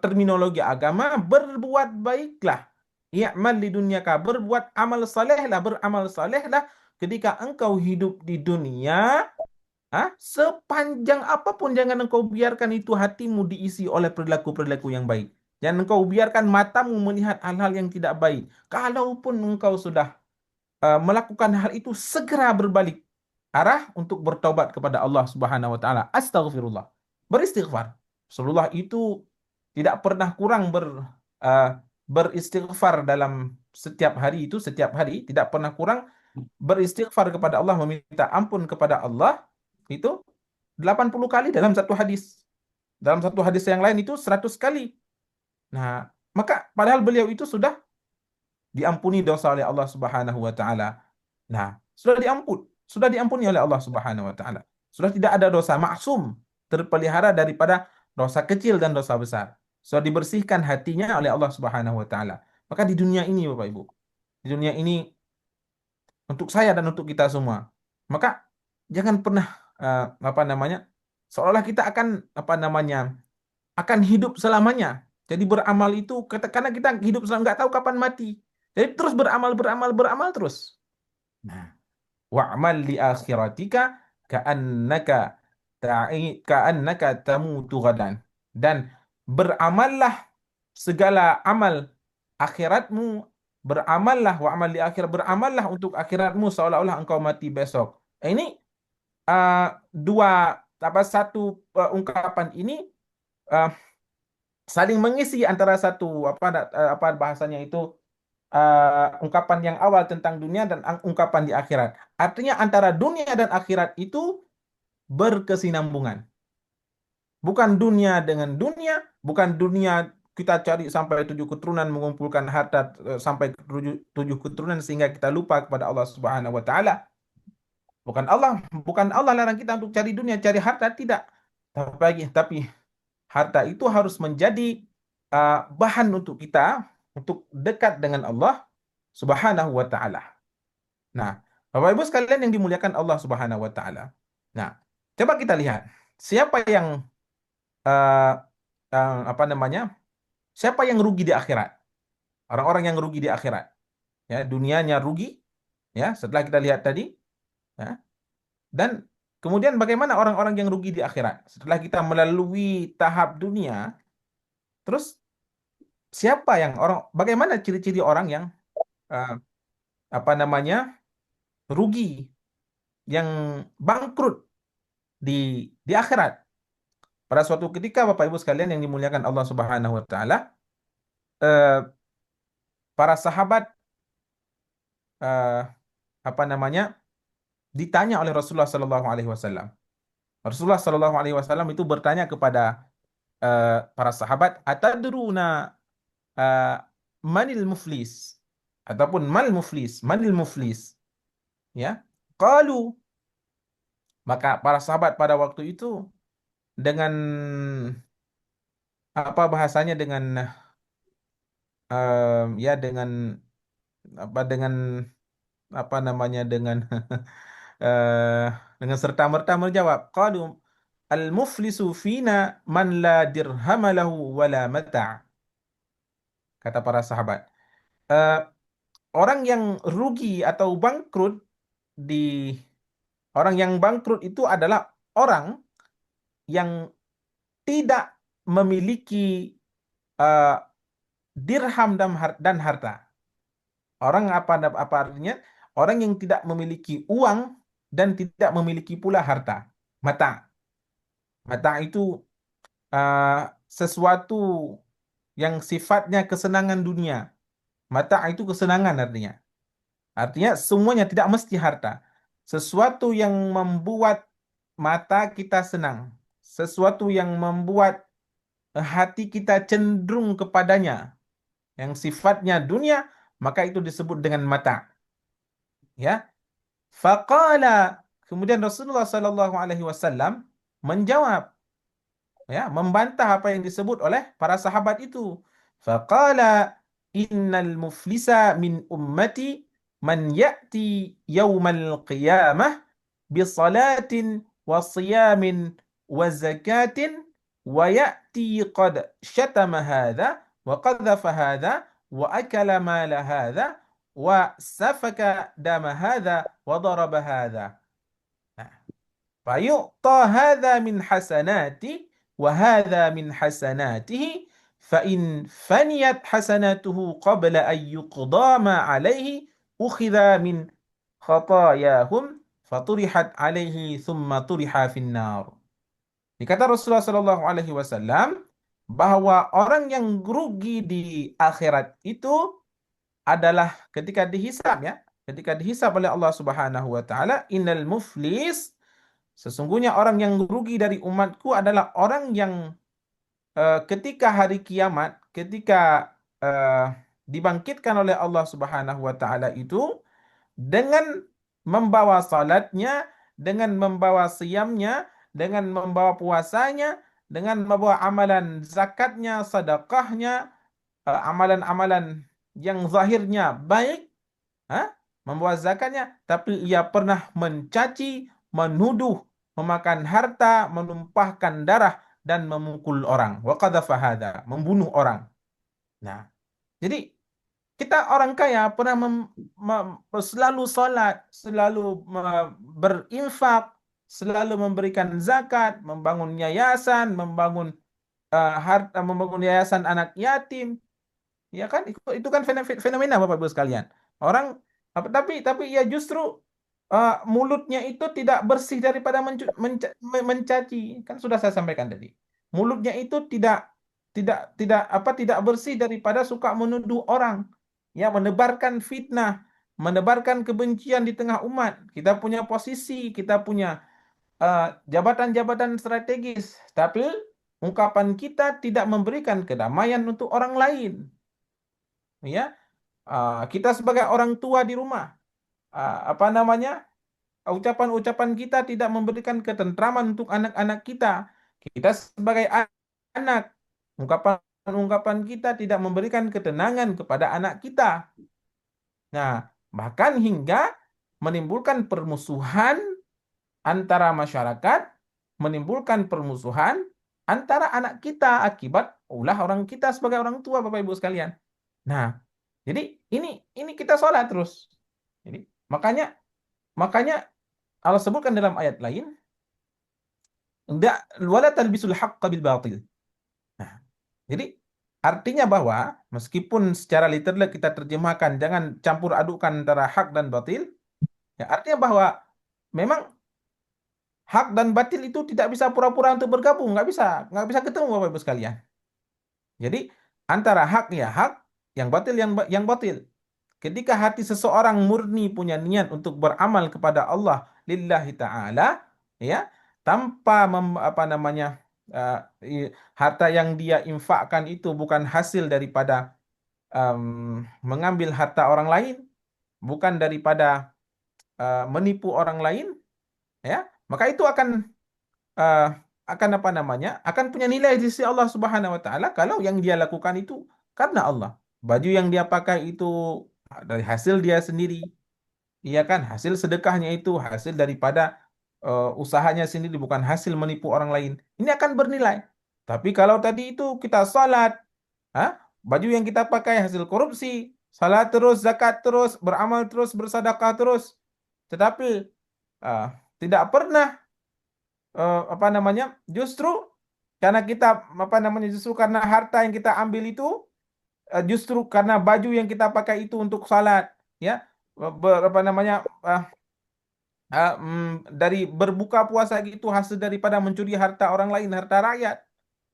terminologi agama, berbuat baiklah. I'mal di dunia ka, berbuat amal salehlah, beramal salehlah ketika engkau hidup di dunia. Sepanjang apapun jangan engkau biarkan itu hatimu diisi oleh perilaku-perilaku yang baik. Jangan engkau biarkan matamu melihat hal-hal yang tidak baik. Kalaupun engkau sudah melakukan hal itu, segera berbalik arah untuk bertobat kepada Allah Subhanahu wa taala. Astaghfirullah. Beristighfar. Rasulullah itu tidak pernah kurang uh, beristighfar dalam setiap hari itu, setiap hari tidak pernah kurang beristighfar kepada Allah, meminta ampun kepada Allah itu 80 kali dalam satu hadis. Dalam satu hadis yang lain itu 100 kali. Nah, maka padahal beliau itu sudah diampuni dosa oleh Allah Subhanahu wa taala. Nah, sudah diampuni oleh Allah Subhanahu wa taala. Sudah tidak ada dosa, maksum, terpelihara daripada dosa kecil dan dosa besar. Sudah dibersihkan hatinya oleh Allah Subhanahu wa taala. Maka di dunia ini Bapak Ibu, di dunia ini untuk saya dan untuk kita semua. Maka jangan pernah apa namanya seolah kita akan apa namanya akan hidup selamanya. Jadi beramal itu karena kita hidup selama nggak tahu kapan mati. Jadi terus beramal beramal beramal terus. Nah, wa'mal li akhiratika ka'annaka ka'annaka tamutu ghadan. Dan beramallah segala amal akhiratmu, beramallah wa'mal li akhir, beramallah untuk akhiratmu seolah-olah engkau mati besok. Ini uh, dua satu ungkapan ini uh, saling mengisi antara satu apa bahasanya itu ungkapan yang awal tentang dunia dan ungkapan di akhirat. Artinya antara dunia dan akhirat itu berkesinambungan. Bukan dunia dengan dunia, bukan dunia kita cari sampai 7 keturunan, mengumpulkan harta sampai 7 keturunan sehingga kita lupa kepada Allah Subhanahu wa taala. Bukan Allah larang kita untuk cari dunia, cari harta, tidak. Tapi harta itu harus menjadi bahan untuk kita untuk dekat dengan Allah Subhanahu wa taala. Nah, Bapak Ibu sekalian yang dimuliakan Allah Subhanahu wa taala. Nah, coba kita lihat siapa yang uh, apa namanya? Siapa yang rugi di akhirat? Orang-orang yang rugi di akhirat. Ya, dunianya rugi, ya, setelah kita lihat tadi, ya. Dan kemudian bagaimana orang-orang yang rugi di akhirat? Setelah kita melalui tahap dunia, terus bagaimana ciri-ciri orang yang uh, apa namanya? Rugi, yang bangkrut di akhirat? Pada suatu ketika Bapak Ibu sekalian yang dimuliakan Allah Subhanahu wa taala, eh, para sahabat eh, apa namanya? Ditanya oleh Rasulullah Sallallahu alaihi wasallam. Rasulullah Sallallahu alaihi wasallam itu bertanya kepada para sahabat, atadruna eh, manil muflis, ataupun manil muflis, ya. Qalu, maka para sahabat pada waktu itu dengan apa bahasanya, dengan ya dengan apa namanya, eh, dengan serta-merta menjawab, qalu al muflisu fina man la dirham lahu wala mata'. Kata para sahabat, eh, orang yang rugi atau bangkrut di orang yang bangkrut itu adalah orang yang tidak memiliki eh, dirham dan harta. Orang apa artinya? Orang yang tidak memiliki uang dan tidak memiliki pula harta. Mata. Mata itu uh, sesuatu yang sifatnya kesenangan dunia. Mata itu kesenangan artinya. Artinya semuanya tidak mesti harta. Sesuatu yang membuat mata kita senang. Sesuatu yang membuat hati kita cenderung kepadanya. Yang sifatnya dunia, maka itu disebut dengan mata. Ya, faqala, kemudian Rasulullah Sallallahu Alaihi Wasallam menjawab, ya, membantah apa yang disebut oleh para sahabat itu. Faqala innal muflisa min ummati man ya'ti yaumal qiyamah bi salatin wa siyamin wa zakatin wa ya'ti qad syatama hadha wa qadhafa hadha wa akala mala hadha wa safaka dama hadha wa daraba hadha. فيعطى هذا من حسناته وهذا من حسناته فإن فنيت حسناته قبل أن يقضى ما عليه أخذ من خطاياهم فطرحت عليه ثم طرح في النار. Dikata Rasulullah Shallallahu Alaihi Wasallam bahwa orang yang rugi di akhirat itu adalah ketika dihisab, ya, ketika dihisab oleh Allah Subhanahu Wa Taala, innal muflis, sesungguhnya orang yang rugi dari umatku adalah orang yang ketika hari kiamat, ketika dibangkitkan oleh Allah Subhanahu wa taala itu dengan membawa salatnya, dengan membawa siyamnya, dengan membawa puasanya, dengan membawa amalan zakatnya, sedekahnya, amalan-amalan yang zahirnya baik, membawa zakatnya, tapi ia pernah mencaci, menuduh, memakan harta, menumpahkan darah, dan memukul orang. Wa qadhafa hadza, membunuh orang. Nah, jadi kita orang kaya pernah selalu salat, selalu berinfak, selalu memberikan zakat, membangun yayasan, membangun membangun yayasan anak yatim. Ya kan, itu kan fenomena Bapak Ibu sekalian. Orang tapi ya justru mulutnya itu tidak bersih daripada mencaci. Kan sudah saya sampaikan tadi. Mulutnya itu tidak bersih daripada suka menuduh orang. Ya, menebarkan fitnah, menebarkan kebencian di tengah umat. Kita punya posisi, kita punya jabatan-jabatan strategis, tapi ungkapan kita tidak memberikan kedamaian untuk orang lain. Ya, kita sebagai orang tua di rumah, ucapan-ucapan kita tidak memberikan ketentraman untuk anak-anak kita. Kita sebagai anak, ungkapan-ungkapan kita tidak memberikan ketenangan kepada anak kita. Nah, bahkan hingga menimbulkan permusuhan antara masyarakat, menimbulkan permusuhan antara anak kita akibat ulah orang kita sebagai orang tua, Bapak Ibu sekalian. Nah, jadi ini kita sholat terus. Jadi makanya Allah sebutkan dalam ayat lain, wala talbisul haqqa bil batil. Nah, jadi artinya bahwa meskipun secara literal kita terjemahkan jangan campur adukan antara hak dan batil, ya artinya bahwa memang hak dan batil itu tidak bisa pura-pura untuk bergabung, nggak bisa ketemu Bapak Ibu sekalian. Jadi antara hak ya hak, yang batil yang batil. Ketika hati seseorang murni punya niat untuk beramal kepada Allah lillahi ta'ala, ya, tanpa harta yang dia infakkan itu bukan hasil daripada mengambil harta orang lain, bukan daripada menipu orang lain, ya, maka itu akan akan punya nilai di sisi Allah Subhanahu wa taala kalau yang dia lakukan itu karena Allah. Baju yang dia pakai itu dari hasil dia sendiri. Iya kan? Hasil sedekahnya itu hasil daripada usahanya sendiri, bukan hasil menipu orang lain. Ini akan bernilai. Tapi kalau tadi itu kita salat, baju yang kita pakai hasil korupsi, salat terus, zakat terus, beramal terus, bersedekah terus, tetapi tidak pernah justru karena kita justru karena harta yang kita ambil itu, justru karena baju yang kita pakai itu untuk salat, ya, dari berbuka puasa itu hasil daripada mencuri harta orang lain, harta rakyat,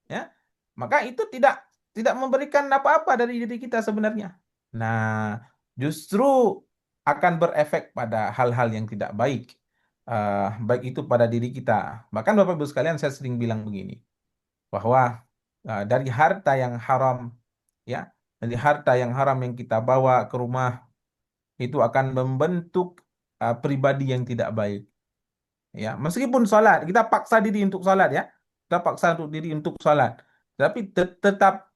ya, maka itu tidak memberikan apa-apa dari diri kita sebenarnya. Nah, justru akan berefek pada hal-hal yang tidak baik, baik itu pada diri kita. Bahkan Bapak Ibu sekalian, saya sering bilang begini, bahwa dari harta yang haram, ya, Jadi harta yang haram yang kita bawa ke rumah itu akan membentuk pribadi yang tidak baik. Ya, meskipun sholat, kita paksa diri untuk sholat ya, kita paksa untuk diri untuk sholat, tapi tetap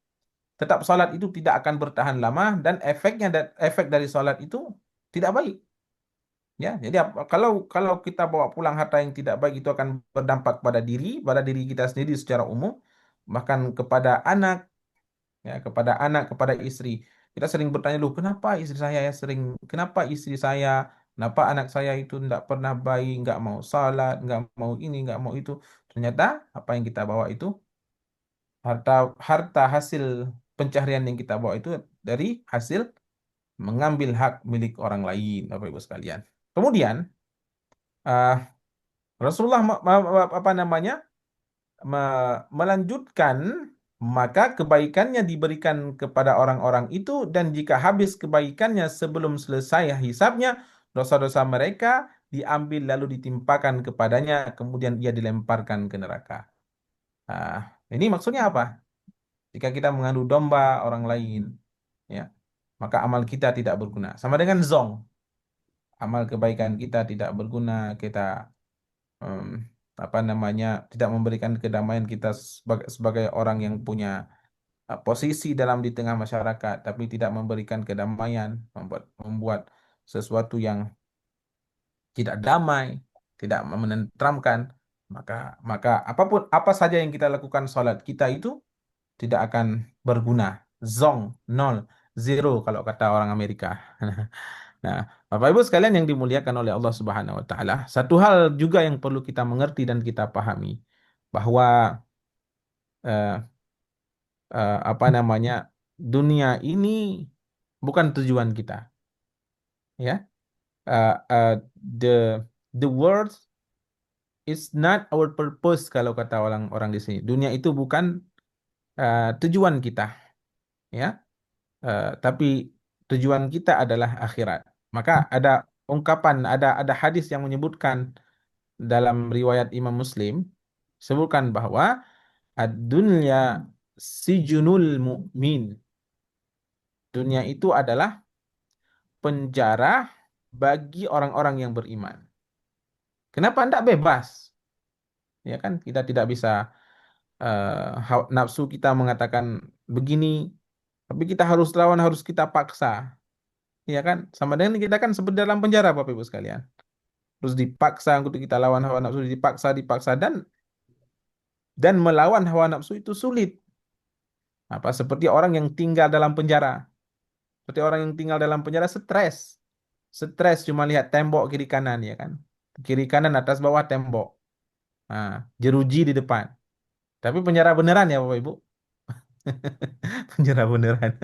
sholat itu tidak akan bertahan lama dan efek dari sholat itu tidak baik. Ya, jadi kalau kalau kita bawa pulang harta yang tidak baik itu akan berdampak pada diri kita sendiri secara umum, bahkan kepada anak, ya, kepada istri. Kita sering bertanya, loh, kenapa istri saya, kenapa anak saya itu tidak pernah baik, nggak mau salat, nggak mau ini, nggak mau itu. Ternyata apa yang kita bawa itu, harta harta hasil pencaharian yang kita bawa itu dari hasil mengambil hak milik orang lain, Bapak Ibu sekalian. Kemudian eh, Rasulullah apa namanya melanjutkan, maka kebaikannya diberikan kepada orang-orang itu, dan jika habis kebaikannya sebelum selesai hisabnya, dosa-dosa mereka diambil lalu ditimpakan kepadanya, kemudian ia dilemparkan ke neraka. Nah, ini maksudnya apa? Jika kita mengadu domba orang lain, ya, maka amal kita tidak berguna. Sama dengan zong, amal kebaikan kita tidak berguna, kita em, apa namanya tidak memberikan kedamaian kita sebagai orang yang punya posisi di tengah masyarakat, tapi tidak memberikan kedamaian, membuat sesuatu yang tidak damai, tidak menenteramkan, maka maka apa saja yang kita lakukan, salat kita itu tidak akan berguna. Zong, nol, zero kalau kata orang Amerika. Nah, Bapak Ibu sekalian yang dimuliakan oleh Allah Subhanahu wa taala, satu hal juga yang perlu kita mengerti dan kita pahami bahwa eh, apa namanya, dunia ini bukan tujuan kita, ya. Uh, uh, the the world is not our purpose kalau kata orang-orang di sini. Dunia itu bukan tujuan kita, ya. Tapi tujuan kita adalah akhirat. Maka ada ada hadis yang menyebutkan dalam riwayat Imam Muslim, sebutkan bahwa ad-dunya sijunul mu'min. Dunia itu adalah penjara bagi orang-orang yang beriman. Kenapa tidak bebas? Ya kan, kita tidak bisa nafsu kita mengatakan begini, tapi kita harus lawan, harus kita paksa. Ya kan, sama dengan kita kan seperti dalam penjara, Bapak Ibu sekalian. Terus dipaksa untuk kita lawan hawa nafsu, dipaksa dan melawan hawa nafsu itu sulit. Apa seperti orang yang tinggal dalam penjara. Seperti orang yang tinggal dalam penjara stres. Stres cuma lihat tembok kiri kanan, ya kan. Kiri kanan atas bawah tembok. Nah, jeruji di depan. Tapi penjara beneran ya Bapak Ibu. Penjara beneran.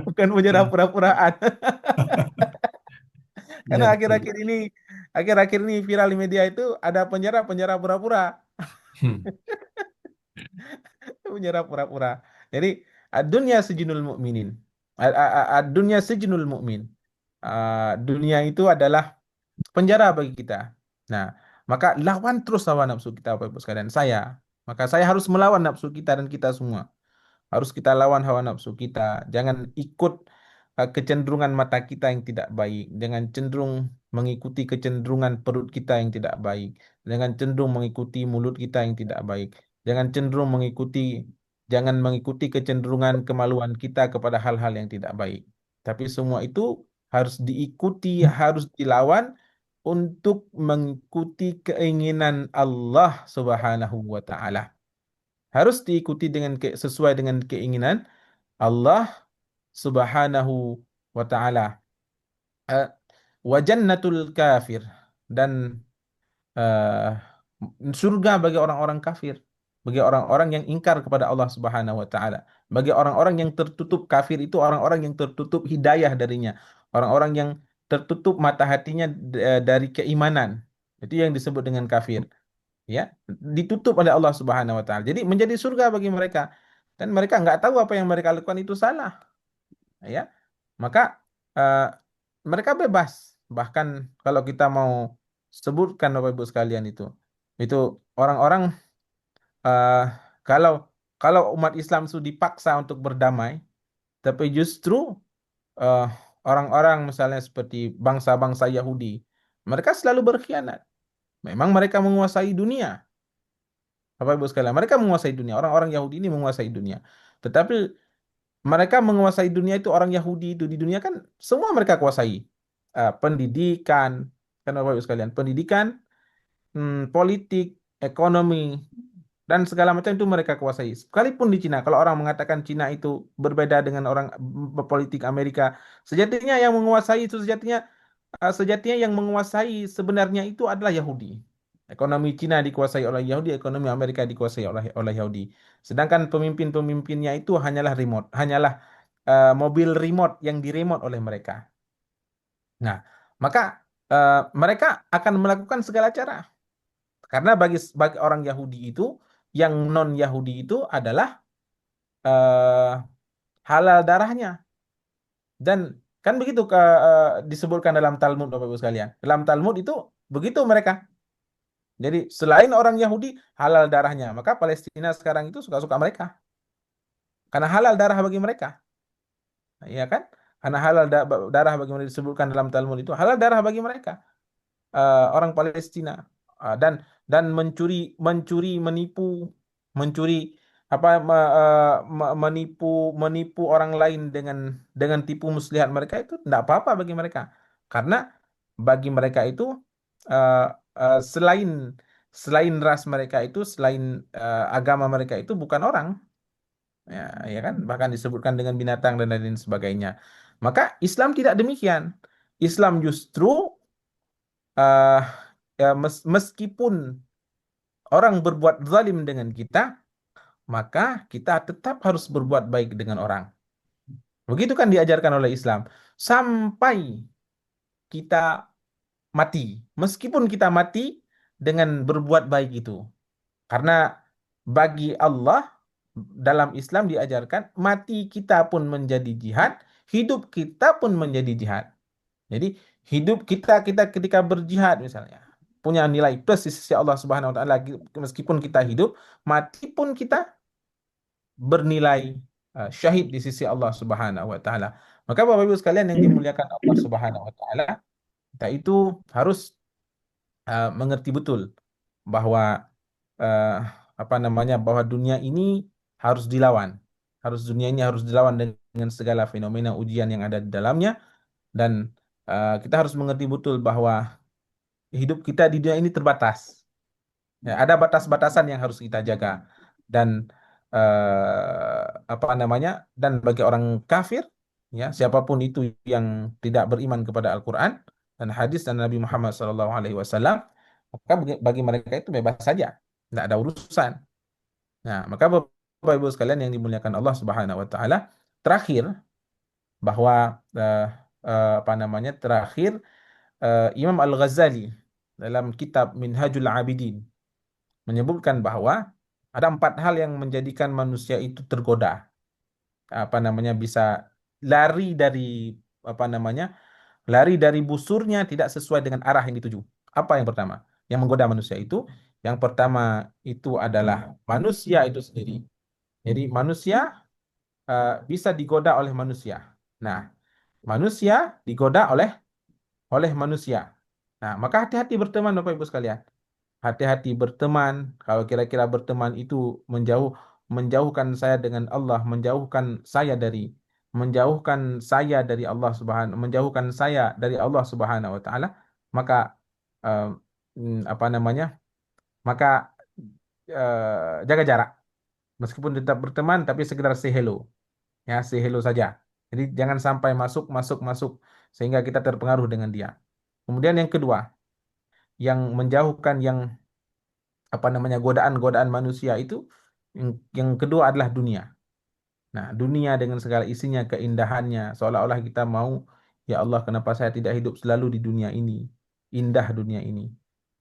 Bukan penjara pura-puraan. Karena Ya, betul. akhir-akhir ini viral di media itu ada penjara pura-pura. Hmm. Penjara pura-pura. Jadi dunia sejinul mukminin. Dunia sejinul mukmin. Dunia itu adalah penjara bagi kita. Nah, maka lawan terus hawa nafsu kita, Bapak Ibu sekalian. Maka saya harus melawan nafsu kita dan kita semua. Harus kita lawan hawa nafsu kita. Jangan ikut kecenderungan mata kita yang tidak baik. Jangan cenderung mengikuti kecenderungan perut kita yang tidak baik. Jangan cenderung mengikuti mulut kita yang tidak baik. Jangan cenderung mengikuti Jangan mengikuti kecenderungan kemaluan kita kepada hal-hal yang tidak baik. Tapi semua itu harus diikuti, harus dilawan untuk mengikuti keinginan Allah Subhanahu wa taala. Harus diikuti sesuai dengan keinginan Allah Subhanahu wa taala. Eh, wa jannatul kafir, dan eh, surga bagi orang-orang kafir, bagi orang-orang yang ingkar kepada Allah Subhanahu wa taala. Bagi orang-orang yang tertutup, kafir itu orang-orang yang tertutup hidayah darinya, orang-orang yang tertutup mata hatinya dari keimanan. Itu yang disebut dengan kafir, ya. Ditutup oleh Allah Subhanahu wa taala. Jadi menjadi surga bagi mereka, dan mereka nggak tahu apa yang mereka lakukan itu salah, ya. Maka eh, mereka bebas. Bahkan kalau kita mau sebutkan Bapak Ibu sekalian, itu orang-orang, eh, kalau kalau umat Islam itu dipaksa untuk berdamai, tapi justru eh, orang-orang misalnya seperti bangsa-bangsa Yahudi, mereka selalu berkhianat. Memang mereka menguasai dunia, Bapak Ibu sekalian, mereka menguasai dunia. Orang-orang Yahudi ini menguasai dunia. Tetapi mereka menguasai dunia itu orang Yahudi itu di dunia kan semua mereka kuasai. Pendidikan, kan Bapak Ibu sekalian, pendidikan, politik, ekonomi, dan segala macam itu mereka kuasai. Sekalipun di Cina, kalau orang mengatakan Cina itu berbeda dengan orang politik Amerika, sejatinya yang menguasai itu sejatinya yang menguasai sebenarnya itu adalah Yahudi. Ekonomi Cina dikuasai oleh Yahudi, ekonomi Amerika dikuasai oleh Yahudi. Sedangkan pemimpin-pemimpinnya itu hanyalah remote, hanyalah mobil remote yang diremote oleh mereka. Nah, maka mereka akan melakukan segala cara. Karena bagi orang Yahudi itu, yang non Yahudi itu adalah eh, halal darahnya. Dan kan begitu disebutkan dalam Talmud, Bapak Ibu sekalian. Dalam Talmud itu begitu mereka. Jadi selain orang Yahudi halal darahnya, maka Palestina sekarang itu suka-suka mereka. Karena halal darah bagi mereka, ya kan? Karena halal darah bagi mereka disebutkan dalam Talmud itu halal darah bagi mereka. Orang Palestina. Dan mencuri mencuri menipu mencuri menipu menipu orang lain dengan tipu muslihat mereka itu tidak apa-apa bagi mereka, karena bagi mereka itu eh, selain selain ras mereka itu, selain agama mereka itu bukan orang, ya, ya kan, bahkan disebutkan dengan binatang dan lain sebagainya. Maka Islam tidak demikian. Islam justru eh, meskipun orang berbuat zalim dengan kita, maka kita tetap harus berbuat baik dengan orang. Begitu kan diajarkan oleh Islam. Sampai kita mati. Meskipun kita mati dengan berbuat baik itu. Karena bagi Allah, dalam Islam diajarkan, mati kita pun menjadi jihad, hidup kita pun menjadi jihad. Jadi hidup kita ketika berjihad misalnya punya nilai plus di sisi Allah Subhanahu wa taala, meskipun kita hidup, mati pun kita bernilai syahid di sisi Allah Subhanahu wa taala. Maka Bapak Ibu sekalian yang dimuliakan Allah Subhanahu wa taala, kita itu harus mengerti betul bahwa eh, bahwa dunia ini harus dilawan. Dunia ini harus dilawan dengan segala fenomena ujian yang ada di dalamnya, dan kita harus mengerti betul bahwa hidup kita di dunia ini terbatas. Ya, ada batas-batasan yang harus kita jaga. Dan eh, dan bagi orang kafir, ya, siapapun itu yang tidak beriman kepada Al-Quran dan hadis dan Nabi Muhammad SAW, maka bagi mereka itu bebas saja, tidak ada urusan. Nah, maka Bapak Ibu sekalian yang dimuliakan Allah Subhanahu Wa Taala, terakhir bahwa eh, terakhir Imam Al-Ghazali dalam kitab Minhajul Abidin menyebutkan bahwa ada 4 hal yang menjadikan manusia itu tergoda, bisa lari dari apa namanya lari dari busurnya, tidak sesuai dengan arah yang dituju. Apa yang pertama yang menggoda manusia itu? Yang pertama itu adalah manusia itu sendiri. Jadi manusia bisa digoda oleh manusia. Nah, manusia digoda oleh manusia. Nah, maka hati-hati berteman, Bapak Ibu sekalian. Hati-hati berteman. Kalau kira-kira berteman itu menjauhkan saya dengan Allah, menjauhkan saya dari Allah Subhanahu, menjauhkan saya dari Allah Subhanahu wa taala, maka eh, apa namanya? Maka jaga jarak. Meskipun tetap berteman tapi sekedar say hello. Ya, say hello saja. Jadi jangan sampai masuk masuk masuk sehingga kita terpengaruh dengan dia. Kemudian yang kedua, yang menjauhkan godaan-godaan manusia itu, yang kedua adalah dunia. Nah, dunia dengan segala isinya, keindahannya, seolah-olah kita mau, ya Allah, kenapa saya tidak hidup selalu di dunia ini? Indah dunia ini.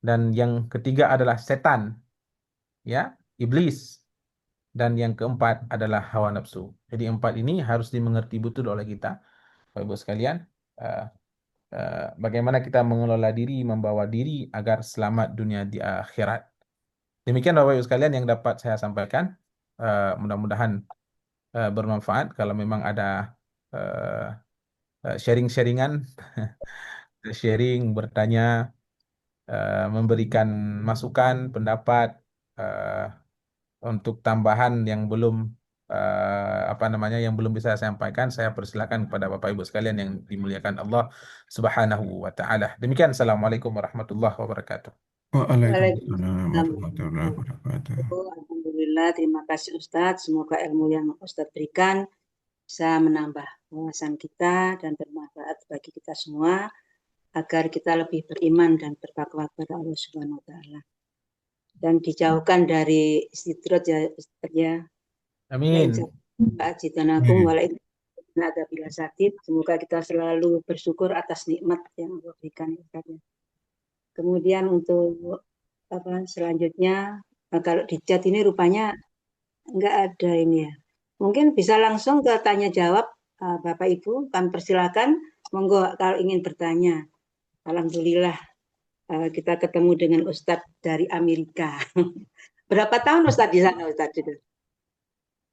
Dan yang ketiga adalah setan, ya, iblis. Dan yang keempat adalah hawa nafsu. Jadi 4 ini harus dimengerti betul oleh kita, Bapak Ibu sekalian. Eh, Bagaimana kita mengelola diri, membawa diri agar selamat dunia di akhirat. Demikian Bapak Ibu sekalian yang dapat saya sampaikan. Mudah-mudahan bermanfaat. Kalau memang ada eh, sharing-sharingan, sharing, bertanya, memberikan masukan, pendapat eh, untuk tambahan yang belum apa namanya yang belum bisa saya sampaikan, saya persilakan kepada Bapak Ibu sekalian yang dimuliakan Allah Subhanahu wa taala. Demikian, Assalamualaikum warahmatullahi wabarakatuh. Waalaikumsalam Waalaikumsalam warahmatullahi warahmatullahi wabarakatuh. wabarakatuh. Alhamdulillah, terima kasih Ustadz. Semoga ilmu yang Ustadz berikan bisa menambah wawasan kita dan bermanfaat bagi kita semua agar kita lebih beriman dan bertakwa kepada Allah Subhanahu wa taala dan dijauhkan dari istidrot ya Ustadz ya. Lain Amin. Ajitanakum Amin. wala ada bila sakit. Semoga kita selalu bersyukur atas nikmat yang Allah berikan ya Ustadz ya. Kemudian untuk selanjutnya kalau di chat ini rupanya enggak ada ini ya. Mungkin bisa langsung ke tanya jawab Bapak Ibu, kami persilakan. Monggo kalau ingin bertanya. Alhamdulillah kita ketemu dengan Ustadz dari Amerika. Berapa tahun Ustadz di sana Ustadz juga?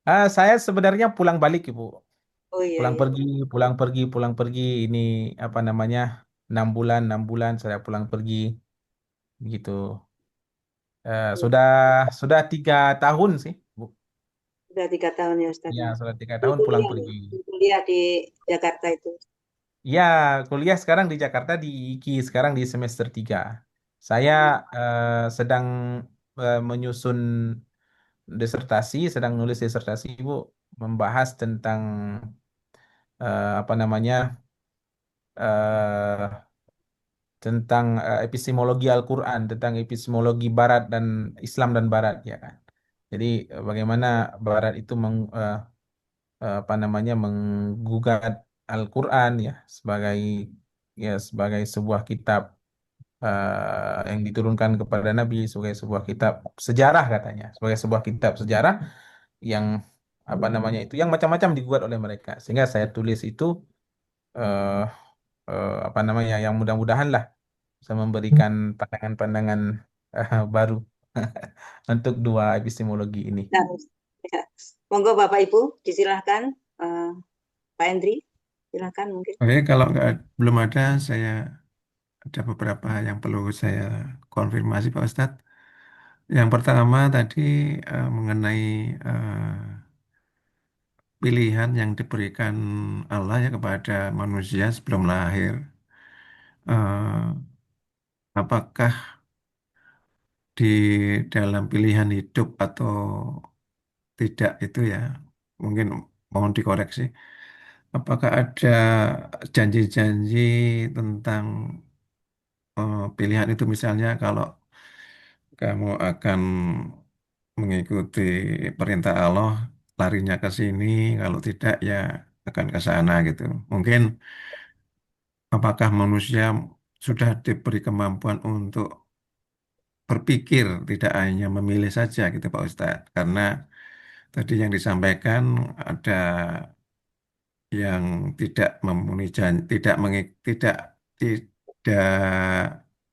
Saya sebenarnya pulang balik, Ibu. Oh iya Pulang iya. pergi, pulang pergi, pulang pergi. Ini apa namanya? 6 bulan saya pulang pergi gitu. Sudah 3 tahun sih, Bu. Sudah 3 tahun ya Ustadz Ya, ya. sudah tiga Ini tahun pulang kuliah, pergi. kuliah di Jakarta itu. Ya, kuliah sekarang di Jakarta di IKI, sekarang di semester 3. Saya sedang menyusun disertasi, sedang nulis disertasi, Bu, membahas tentang apa namanya? eh epistemologi Al-Quran, tentang epistemologi Barat dan Islam dan Barat, ya kan. Jadi bagaimana Barat itu apa namanya menggugat Al-Quran ya sebagai sebuah kitab yang diturunkan kepada Nabi, sebagai sebuah kitab sejarah katanya, sebagai sebuah kitab sejarah yang apa namanya itu yang macam-macam digugat oleh mereka, sehingga saya tulis itu eh, apa namanya yang mudah-mudahan lah bisa memberikan pandangan-pandangan baru untuk dua epistemologi ini. Nah, ya. Monggo Bapak Ibu, disilahkan eh, Pak Endri, silahkan mungkin. Oke, kalau belum ada, saya ada beberapa yang perlu saya konfirmasi, Pak Ustadz. Yang pertama tadi mengenai pilihan yang diberikan Allah ya kepada manusia sebelum lahir. Eh, apakah di dalam pilihan hidup atau tidak itu ya, mungkin mohon dikoreksi. Apakah ada janji-janji tentang pilihan itu misalnya kalau kamu akan mengikuti perintah Allah, larinya ke sini, kalau tidak ya akan ke sana gitu. Mungkin apakah manusia sudah diberi kemampuan untuk berpikir, tidak hanya memilih saja gitu Pak Ustadz. Karena tadi yang disampaikan ada yang tidak memenuhi janji, tidak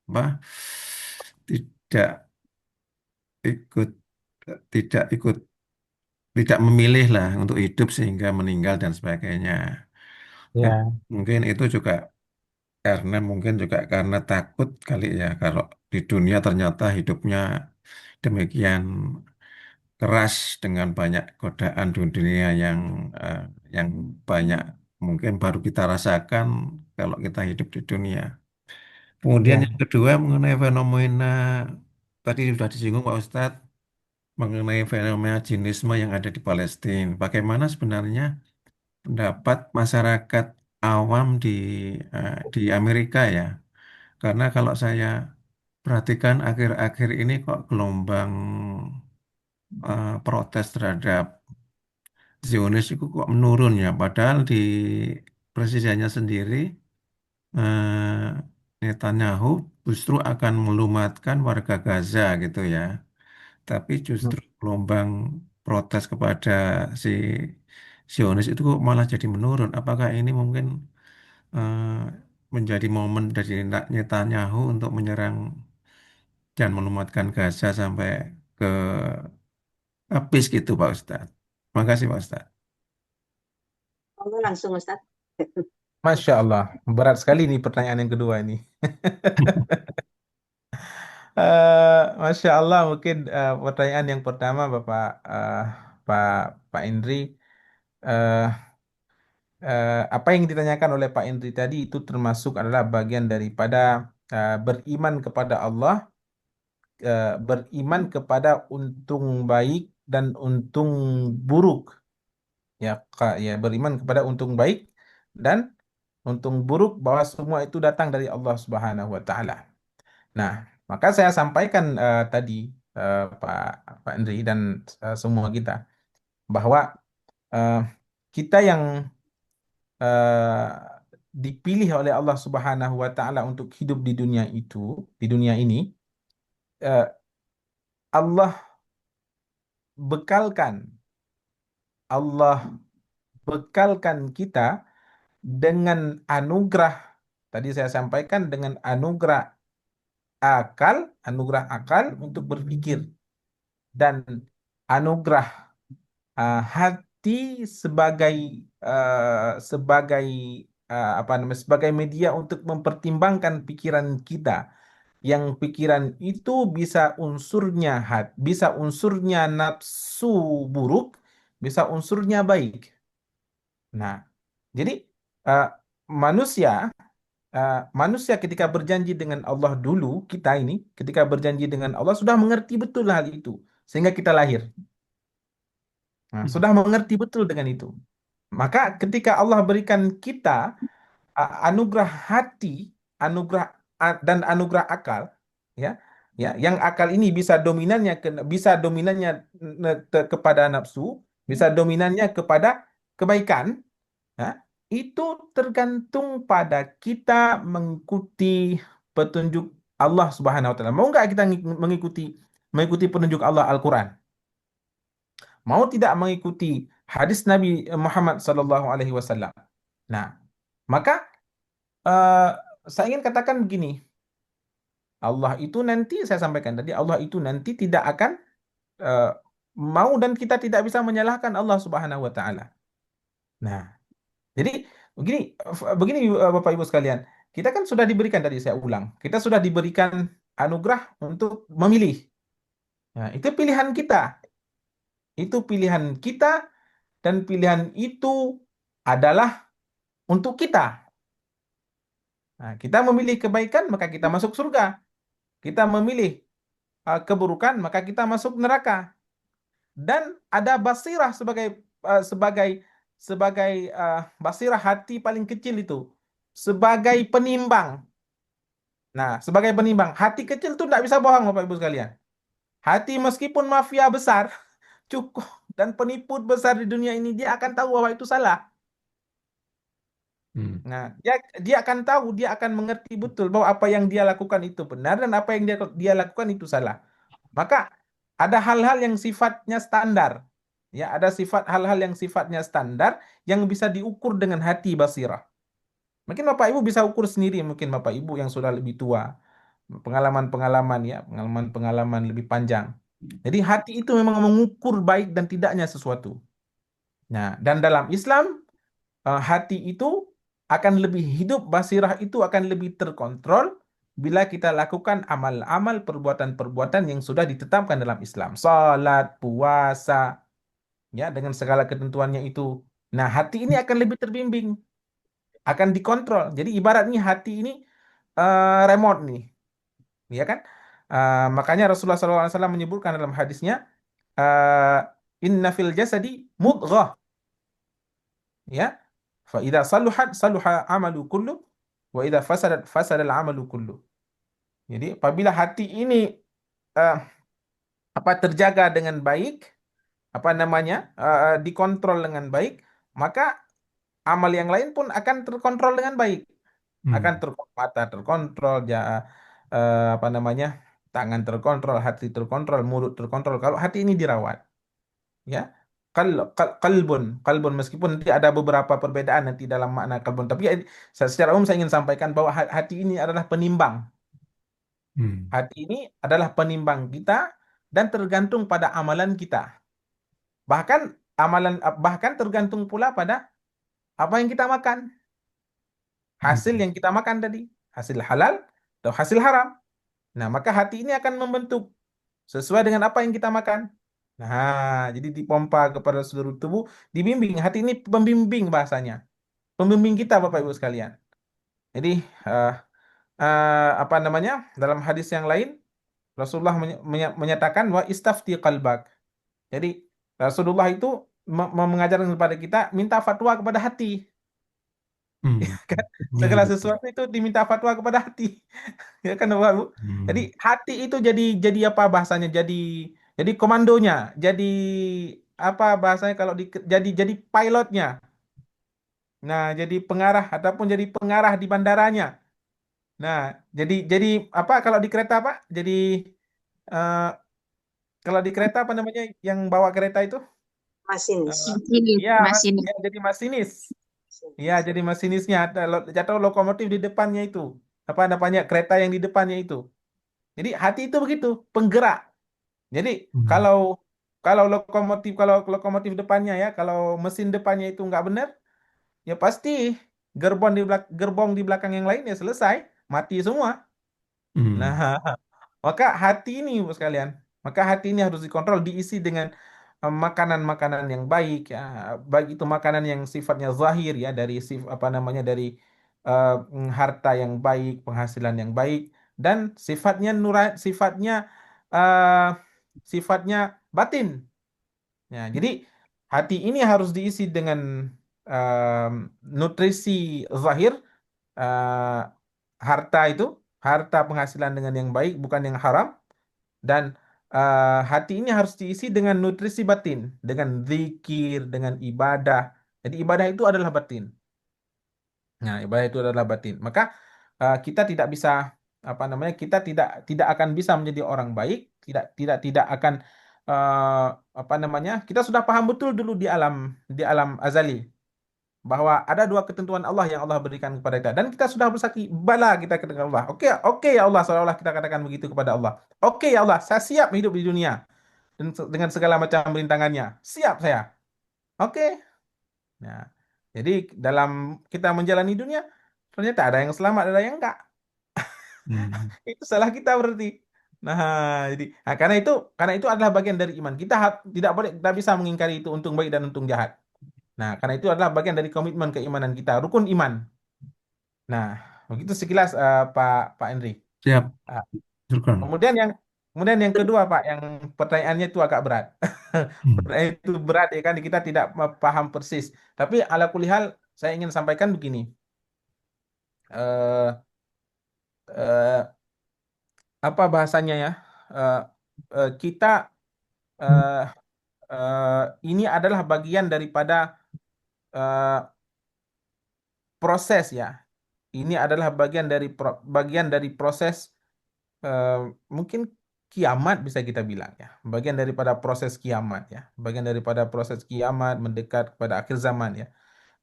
apa, tidak ikut, tidak ikut, tidak memilih lah untuk hidup sehingga meninggal dan sebagainya. Ya, Ya, mungkin itu juga karena mungkin juga karena takut kali ya kalau di dunia ternyata hidupnya demikian keras dengan banyak godaan di dunia eh, yang banyak mungkin baru kita rasakan kalau kita hidup di dunia. Kemudian ya, yang kedua mengenai fenomena tadi sudah disinggung Pak Ustadz mengenai fenomena jinisme yang ada di Palestina. Bagaimana sebenarnya pendapat masyarakat awam di Amerika ya? Karena kalau saya perhatikan akhir-akhir ini kok gelombang protes terhadap Zionis itu kok menurun ya, padahal di presidennya sendiri eh, Netanyahu justru akan melumatkan warga Gaza gitu ya. Tapi justru gelombang protes kepada si Zionis itu kok malah jadi menurun. Apakah ini mungkin eh, menjadi momen dari Netanyahu untuk menyerang dan melumatkan Gaza sampai ke habis gitu Pak Ustadz. Terima kasih Pak Ustadz. Allah langsung Ustaz. Masya Allah, berat sekali nih pertanyaan yang kedua ini. Masya Allah, mungkin pertanyaan yang pertama Pak Pak Indri, eh, apa yang ditanyakan oleh Pak Indri tadi itu termasuk adalah bagian daripada beriman kepada Allah, beriman kepada untung baik dan untung buruk. Ya, ya beriman kepada untung baik dan untung buruk bahwa semua itu datang dari Allah Subhanahu wa taala. Nah, maka saya sampaikan tadi Pak Pak Andri dan semua kita bahwa eh, kita yang eh, dipilih oleh Allah Subhanahu wa taala untuk hidup di dunia itu, di dunia ini, eh, Allah bekalkan Allah bekalkan kita dengan anugerah, tadi saya sampaikan, dengan anugerah akal untuk berpikir, dan anugerah hati sebagai sebagai apa namanya, sebagai media untuk mempertimbangkan pikiran kita, yang pikiran itu bisa unsurnya nafsu buruk, bisa unsurnya baik. Nah, jadi uh, manusia manusia ketika berjanji dengan Allah dulu, kita ini ketika berjanji dengan Allah sudah mengerti betul hal itu sehingga kita lahir. Nah, sudah mengerti betul dengan itu. Maka ketika Allah berikan kita anugerah hati, anugerah dan anugerah akal, ya, ya, yang akal ini bisa dominannya kepada nafsu, bisa dominannya kepada kebaikan. Nah, itu tergantung pada kita mengikuti petunjuk Allah Subhanahu wa taala. Mau nggak kita mengikuti mengikuti petunjuk Allah Al-Qur'an? Mau tidak mengikuti hadis Nabi Muhammad sallallahu alaihi wasallam? Nah, maka eh, saya ingin katakan begini, Allah itu nanti, saya sampaikan tadi, Allah itu nanti tidak akan eh, mau, dan kita tidak bisa menyalahkan Allah Subhanahu wa taala. Nah, jadi begini, begini Bapak Ibu sekalian, kita kan sudah diberikan, tadi saya ulang, kita sudah diberikan anugerah untuk memilih. Nah, itu pilihan kita, dan pilihan itu adalah untuk kita. Nah, kita memilih kebaikan maka kita masuk surga. Kita memilih keburukan maka kita masuk neraka. Dan ada basirah sebagai sebagai basirah, hati paling kecil itu sebagai penimbang. Nah, sebagai penimbang, hati kecil itu tidak bisa bohong, Bapak Ibu sekalian. Hati meskipun mafia besar, cukup, dan penipu besar di dunia ini, dia akan tahu bahwa itu salah. Nah, dia akan tahu, dia akan mengerti betul bahwa apa yang dia lakukan itu benar dan apa yang dia lakukan itu salah. Maka ada hal-hal yang sifatnya standar. Ya, ada hal-hal yang sifatnya standar yang bisa diukur dengan hati basirah. Mungkin Bapak Ibu bisa ukur sendiri, mungkin Bapak Ibu yang sudah lebih tua, pengalaman lebih panjang. Jadi hati itu memang mengukur baik dan tidaknya sesuatu. Nah, dan dalam Islam hati itu akan lebih hidup, basirah itu akan lebih terkontrol bila kita lakukan amal-amal, perbuatan-perbuatan yang sudah ditetapkan dalam Islam. Salat, puasa, ya, dengan segala ketentuannya itu. Nah, hati ini akan lebih terbimbing, akan dikontrol. Jadi ibaratnya hati ini remote nih, ya kan? Makanya Rasulullah SAW menyebutkan dalam hadisnya, uh, inna fil jasadi mudghah, ya, fa idza saluhat saluha amalu kullu, wa idza fasadat fasadal amalu kullu. Jadi apabila hati ini uh, terjaga dengan baik, dikontrol dengan baik, maka amal yang lain pun akan terkontrol dengan baik. Akan mata terkontrol, tangan terkontrol, hati terkontrol, mulut terkontrol kalau hati ini dirawat. Ya. Kalbun, meskipun nanti ada beberapa perbedaan nanti dalam makna kalbun, tapi secara umum saya ingin sampaikan bahwa hati ini adalah penimbang. Hati ini adalah penimbang kita dan tergantung pada amalan kita. Bahkan tergantung pula pada apa yang kita makan. Hasil Hmm. yang kita makan tadi, hasil halal atau hasil haram. Nah, maka hati ini akan membentuk sesuai dengan apa yang kita makan. Nah, jadi dipompa kepada seluruh tubuh, dibimbing. Hati ini pembimbing bahasanya. Pembimbing kita, Bapak Ibu sekalian. Jadi, eh, apa namanya? Dalam hadis yang lain, Rasulullah menyatakan wa istafti qalbak. Jadi, Rasulullah itu mengajarkan kepada kita minta fatwa kepada hati. Hmm. Kan? Ya, Segala betul. sesuatu itu diminta fatwa kepada hati. Ya kan, Bapak Ibu? Jadi Hmm. hati itu jadi apa bahasanya? Jadi komandonya, jadi apa bahasanya kalau jadi pilotnya. Nah, jadi pengarah ataupun jadi pengarah di bandaranya. Nah, jadi apa kalau di kereta Pak? Jadi eh, kalau di kereta apa namanya yang bawa kereta itu? Masinis. Eh, Masinis, ya, masinis. ya jadi masinis. Ya, jadi masinisnya atau lokomotif di depannya itu. Apa namanya? Kereta yang di depannya itu. Jadi hati itu begitu, penggerak. Jadi Hmm. kalau kalau lokomotif depannya ya, kalau mesin depannya itu nggak benar, ya pasti gerbong di belakang yang lain ya selesai, mati semua. Nah, Hmm. maka hati ini, Bu sekalian, maka hati ini harus dikontrol, diisi dengan makanan-makanan yang baik ya, baik itu makanan yang sifatnya zahir ya dari apa namanya dari harta yang baik, penghasilan yang baik dan eh, sifatnya batin. Ya, jadi hati ini harus diisi dengan em, nutrisi zahir, eh, harta itu, harta penghasilan dengan yang baik, bukan yang haram. Dan hati ini harus diisi dengan nutrisi batin, dengan zikir, dengan ibadah. Jadi ibadah itu adalah batin. Nah, ibadah itu adalah batin. Maka kita tidak bisa apa namanya? Kita tidak akan bisa menjadi orang baik, tidak akan eh, apa namanya? Kita sudah paham betul dulu di alam azali bahwa ada dua ketentuan Allah yang Allah berikan kepada kita dan kita sudah bersaksi bala kita katakan Allah. Oke, oke ya Allah, seolah-olah kita katakan begitu kepada Allah. Oke ya Allah, saya siap hidup di dunia dan dengan segala macam rintangannya. Siap saya. Oke. Nah, jadi dalam kita menjalani dunia ternyata ada yang selamat, ada yang enggak. Hmm. Itu salah kita berarti. Nah, jadi karena itu adalah bagian dari iman. Kita tidak boleh kita bisa mengingkari itu untung baik dan untung jahat. Nah, karena itu adalah bagian dari komitmen keimanan kita, rukun iman. Nah, begitu sekilas Pak Henry. Siap, Ah, syukur. kemudian yang kedua Pak, yang pertanyaannya itu agak berat. Hmm. Pertanyaan itu berat ya kan kita tidak paham persis. Tapi ala kulihal saya ingin sampaikan begini. Eh, eh, apa bahasanya ya? Eh, kita eh, eh, ini adalah bagian daripada eh, proses ya. Ini adalah bagian dari proses eh, mungkin kiamat bisa kita bilang ya. Bagian daripada proses kiamat ya. Bagian daripada proses kiamat mendekat kepada akhir zaman ya.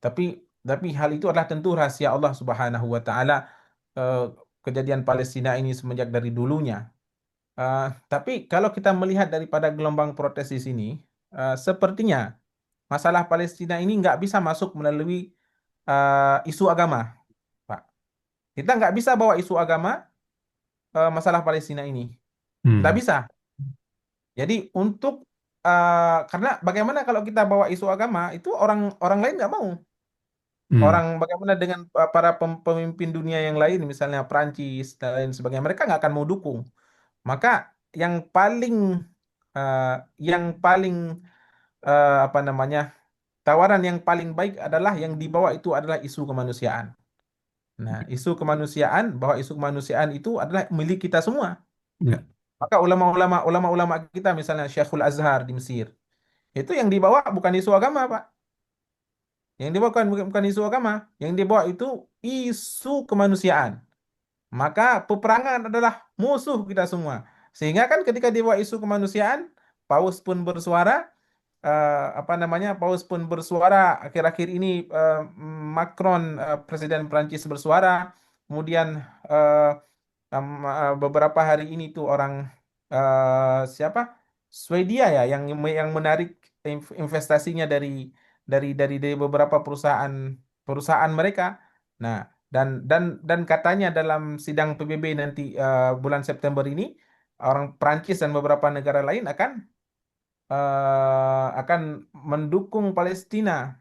Tapi tapi hal itu adalah tentu rahasia Allah Subhanahu wa taala, eh, kejadian Palestina ini semenjak dari dulunya. Tapi kalau kita melihat daripada gelombang protes di sini, sepertinya masalah Palestina ini nggak bisa masuk melalui isu agama, Pak. Kita nggak bisa bawa isu agama masalah Palestina ini. Nggak Hmm. bisa. Jadi karena bagaimana kalau kita bawa isu agama itu orang orang lain nggak mau. Hmm. Orang bagaimana dengan para pemimpin dunia yang lain, misalnya Prancis dan lain sebagainya, mereka nggak akan mau dukung. Maka yang paling eh, yang paling apa namanya tawaran yang paling baik adalah yang dibawa itu adalah isu kemanusiaan. Nah, bahwa isu kemanusiaan itu adalah milik kita semua. Ya. Maka ulama-ulama kita misalnya Syekhul Azhar di Mesir, itu yang dibawa bukan isu agama, Pak. Yang dibawa bukan isu agama, yang dibawa itu isu kemanusiaan. Maka peperangan adalah musuh kita semua. Sehingga kan ketika dibawa isu kemanusiaan, Paus pun bersuara, apa namanya Paus pun bersuara akhir-akhir ini, Macron, Presiden Prancis bersuara, kemudian eh, beberapa hari ini tuh orang siapa Swedia ya yang menarik investasinya dari beberapa perusahaan perusahaan mereka. Nah, dan katanya dalam sidang PBB nanti bulan September ini, orang Prancis dan beberapa negara lain akan mendukung Palestina.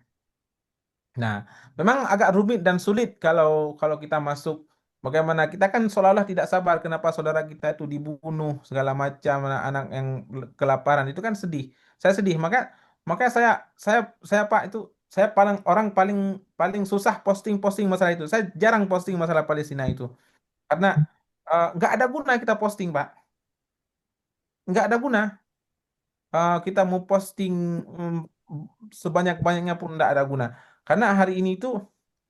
Nah, memang agak rumit dan sulit kalau kalau kita masuk. Bagaimana kita kan seolah-olah tidak sabar kenapa saudara kita itu dibunuh segala macam, anak-anak yang kelaparan itu kan sedih. Saya sedih. Maka saya Pak itu saya orang paling paling susah posting-posting masalah itu. Saya jarang posting masalah Palestina itu karena nggak ada guna kita posting, Pak. Nggak ada guna. Kita mau posting mm, sebanyak-banyaknya pun nggak ada guna. Karena hari ini itu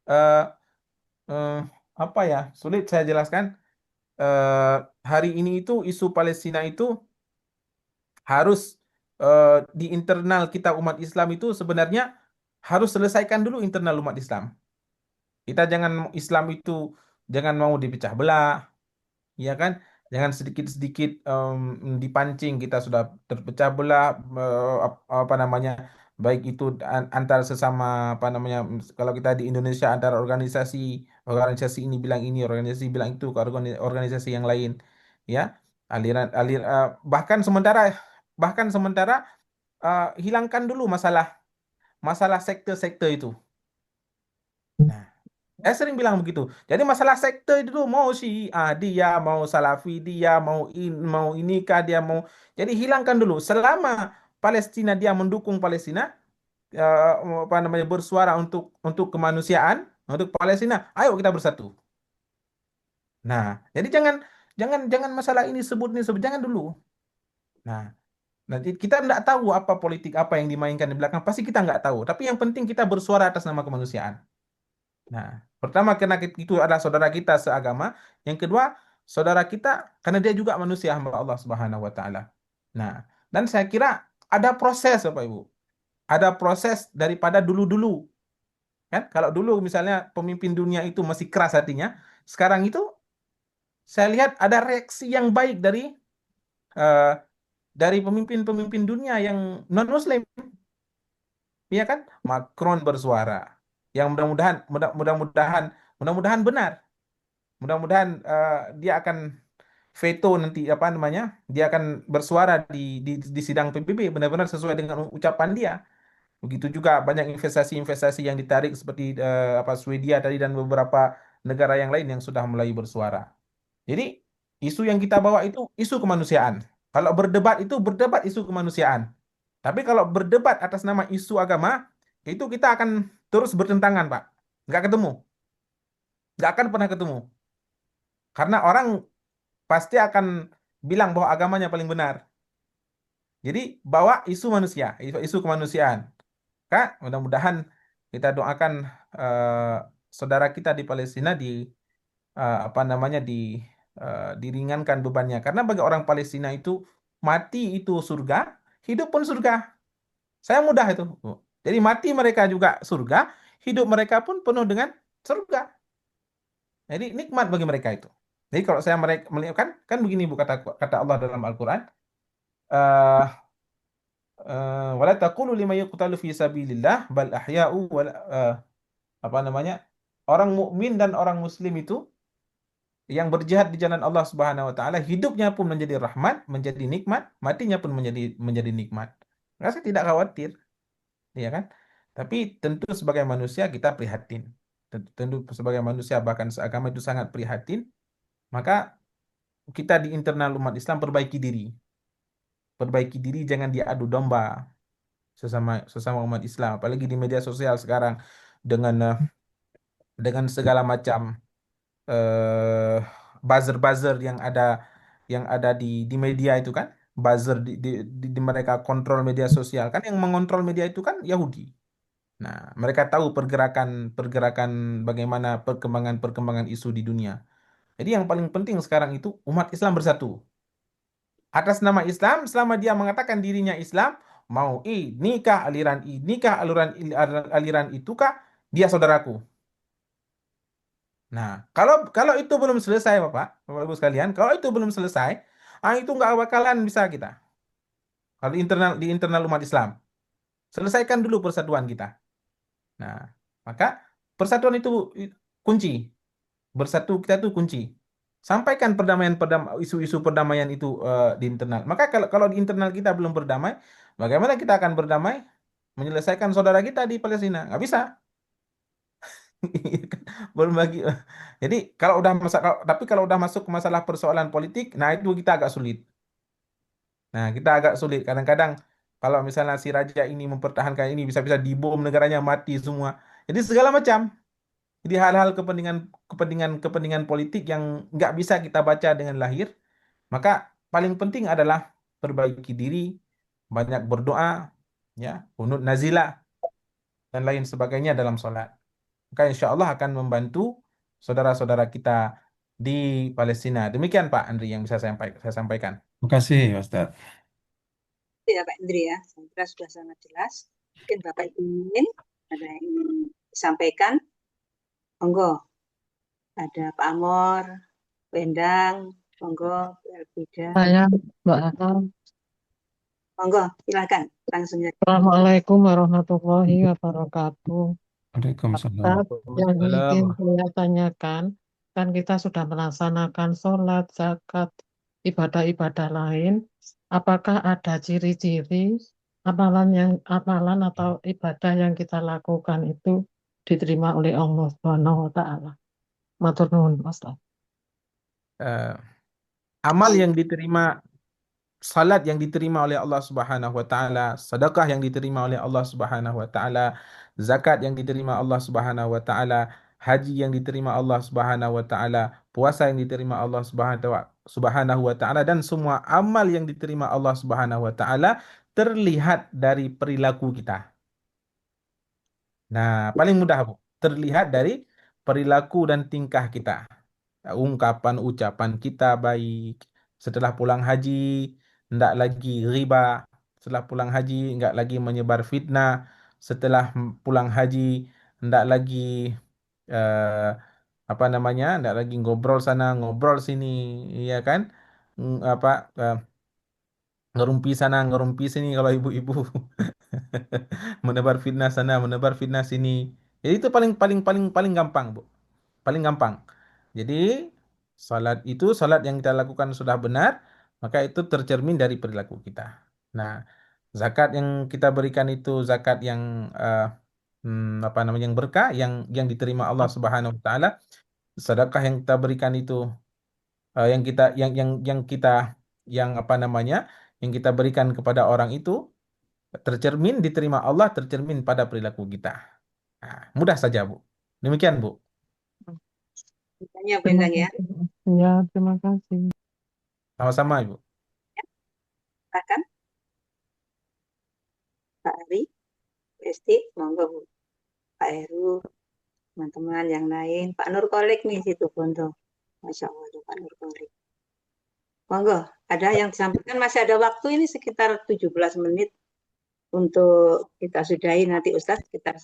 eh, eh, apa ya, sulit saya jelaskan. Eh, Hari ini itu isu Palestina itu harus di internal kita umat Islam itu sebenarnya harus selesaikan dulu internal umat Islam. Kita jangan Islam itu jangan mau dipecah belah, ya kan? Jangan sedikit-sedikit dipancing kita sudah terpecah belah, apa namanya, baik itu antar sesama, apa namanya, kalau kita di Indonesia antara organisasi organisasi ini bilang ini, organisasi bilang itu ke organisasi yang lain, ya, aliran alir bahkan sementara hilangkan dulu masalah masalah sekte-sekte itu. Nah, saya sering bilang begitu. Jadi masalah sekte itu tuh mau Syiah dia, mau Salafi dia, mau inikah dia mau. Jadi hilangkan dulu. Selama Palestina dia mendukung Palestina, eh, apa namanya, bersuara untuk kemanusiaan, untuk Palestina, ayo kita bersatu. Nah, jadi jangan jangan jangan masalah ini sebut jangan dulu. Nah, nanti kita nggak tahu apa politik apa yang dimainkan di belakang, pasti kita nggak tahu. Tapi yang penting kita bersuara atas nama kemanusiaan. Nah, pertama karena itu adalah saudara kita seagama, yang kedua saudara kita karena dia juga manusia hamba Allah Subhanahu wa taala. Nah, dan saya kira ada proses Bapak Ibu. Ada proses daripada dulu-dulu. Kan? Kalau dulu misalnya pemimpin dunia itu masih keras hatinya, sekarang itu saya lihat ada reaksi yang baik eh, dari pemimpin-pemimpin dunia yang non-muslim, ya kan? Macron bersuara. Yang mudah-mudahan mudah-mudahan benar. Mudah-mudahan dia akan veto nanti, apa namanya? Dia akan bersuara di sidang PBB benar-benar sesuai dengan ucapan dia. Begitu juga banyak investasi-investasi yang ditarik seperti apa Swedia tadi dan beberapa negara yang lain yang sudah mulai bersuara. Jadi isu yang kita bawa itu isu kemanusiaan. Kalau berdebat itu berdebat isu kemanusiaan. Tapi kalau berdebat atas nama isu agama, itu kita akan terus bertentangan, Pak. Nggak ketemu. Nggak akan pernah ketemu. Karena orang pasti akan bilang bahwa agamanya paling benar. Jadi bawa isu manusia, isu kemanusiaan. Kak, mudah-mudahan kita doakan eh, saudara kita di Palestina apa namanya diringankan bebannya. Karena bagi orang Palestina itu mati itu surga, hidup pun surga. Saya mudah itu. Jadi mati mereka juga surga, hidup mereka pun penuh dengan surga. Jadi nikmat bagi mereka itu. Jadi kalau saya mereka melihat kan begini Bu, kata kata Allah dalam Al-Qur'an, eh wala taqulu lima yuqtalu fi sabilillah bal ahya'u apa namanya? Orang mukmin dan orang muslim itu yang berjihad di jalan Allah Subhanahu wa taala, hidupnya pun menjadi rahmat, menjadi nikmat, matinya pun menjadi nikmat. Maka saya tidak khawatir, ya kan? Tapi tentu sebagai manusia kita prihatin. Tentu sebagai manusia bahkan seagama itu sangat prihatin. Maka kita di internal umat Islam perbaiki diri. Perbaiki diri, jangan diadu domba sesama sesama umat Islam, apalagi di media sosial sekarang dengan dengan segala macam eh buzzer-buzzer yang ada di media itu kan, buzzer di mereka kontrol media sosial kan, yang mengontrol media itu kan Yahudi. Nah, mereka tahu pergerakan bagaimana perkembangan isu di dunia. Jadi yang paling penting sekarang itu umat Islam bersatu. Atas nama Islam, selama dia mengatakan dirinya Islam, mau inikah aliran itukah, dia saudaraku. Nah, kalau kalau itu belum selesai, Bapak Ibu sekalian, kalau itu belum selesai, itu nggak bakalan bisa kita. Kalau di internal umat Islam, selesaikan dulu persatuan kita. Nah, maka persatuan itu kunci. Bersatu kita itu kunci. Sampaikan isu-isu perdamaian itu di internal. Maka kalau di internal kita belum berdamai, bagaimana kita akan berdamai menyelesaikan saudara kita di Palestina? Nggak bisa. Belum bagi. Jadi tapi kalau udah masuk ke masalah persoalan politik, nah itu kita agak sulit. Nah, kita agak sulit. Kadang-kadang kalau misalnya si raja ini mempertahankan ini bisa-bisa dibom negaranya mati semua. Jadi segala macam. Jadi hal-hal kepentingan politik yang nggak bisa kita baca dengan lahir, maka paling penting adalah perbaiki diri, banyak berdoa, ya, kunut nazilah dan lain sebagainya dalam sholat. Maka insya Allah akan membantu saudara-saudara kita di Palestina. Demikian Pak Andri yang bisa saya sampaikan. Terima kasih, Ustadz. Ya Pak Indri ya, saya kira sudah sangat jelas. Mungkin Bapak ingin ada yang ingin disampaikan. Monggo, ada Pak Amor, Wendang, monggo, Bu Elvida. Saya Mbak Akal. Monggo, silakan langsung saja. Assalamualaikum warahmatullahi wabarakatuh. Waalaikumsalam. Ustaz, yang ingin saya tanyakan, kan kita sudah melaksanakan sholat, zakat, ibadah-ibadah lain. Apakah ada ciri-ciri amalan atau ibadah yang kita lakukan itu diterima oleh Allah Subhanahu wa Ta'ala? Matur nuwun, Ustaz. Amal yang diterima, salat yang diterima oleh Allah Subhanahu wa taala, sedekah yang diterima oleh Allah Subhanahu wa taala, zakat yang diterima Allah Subhanahu wa taala, haji yang diterima Allah Subhanahu wa taala, puasa yang diterima Allah Subhanahu wa taala, dan semua amal yang diterima Allah Subhanahu wa taala terlihat dari perilaku kita. Nah, paling mudah, Bu. Terlihat dari perilaku dan tingkah kita. Ucapan kita baik. Setelah pulang haji, tidak lagi riba. Setelah pulang haji, enggak lagi menyebar fitnah. Setelah pulang haji, tidak lagi eh, tidak lagi ngobrol sana, ngobrol sini, ya kan? Ngerumpi sana, ngerumpi sini kalau ibu-ibu. Menebar fitnah sana, menebar fitnah sini. Jadi itu paling paling paling paling gampang, Bu. Paling gampang. Jadi salat yang kita lakukan sudah benar, maka itu tercermin dari perilaku kita. Nah, zakat yang kita berikan itu zakat yang yang berkah, yang diterima Allah Subhanahu wa taala. Sedekah yang kita berikan itu yang kita yang kita berikan kepada orang itu tercermin diterima Allah, tercermin pada perilaku kita. Nah, mudah saja, Bu. Demikian, Bu. Tanya Terima Wendang ya, kasih. Ya, terima kasih. Sama-sama, Ibu. silakan Pak Ari, Bu Esti, monggo Bu. Pak Heru, teman-teman yang lain. Pak Nur Kolik nih situ Bondo. Masya Allah, tuh Pak Nur Kolik. Monggo, ada yang disampaikan, masih ada waktu ini sekitar 17 menit untuk kita sudahi nanti Ustadz sekitar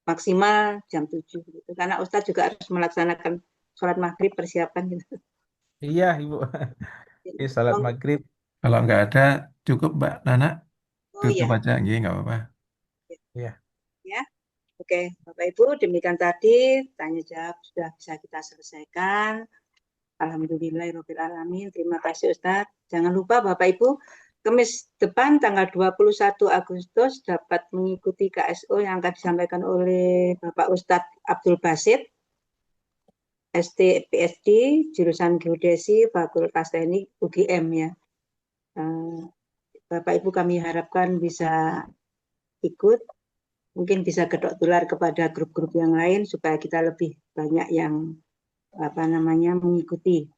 maksimal jam 7 gitu. Karena Ustadz juga harus melaksanakan sholat maghrib persiapan gitu. Iya, Ibu. Ini salat maghrib. Kalau nggak ada, cukup Mbak Nana. Oh Tutup iya, aja, nggak apa-apa. Iya. ya. Oke, Bapak Ibu, demikian tadi tanya jawab sudah bisa kita selesaikan. Alhamdulillahirrahmanirrahim. Terima kasih Ustadz. Jangan lupa Bapak Ibu, Kamis depan tanggal 21 Agustus dapat mengikuti KSO yang akan disampaikan oleh Bapak Ustadz Abdul Basit, ST PhD, jurusan Geodesi, Fakultas Teknik UGM ya. Bapak Ibu kami harapkan bisa ikut, mungkin bisa gedok tular kepada grup-grup yang lain supaya kita lebih banyak yang mengikuti.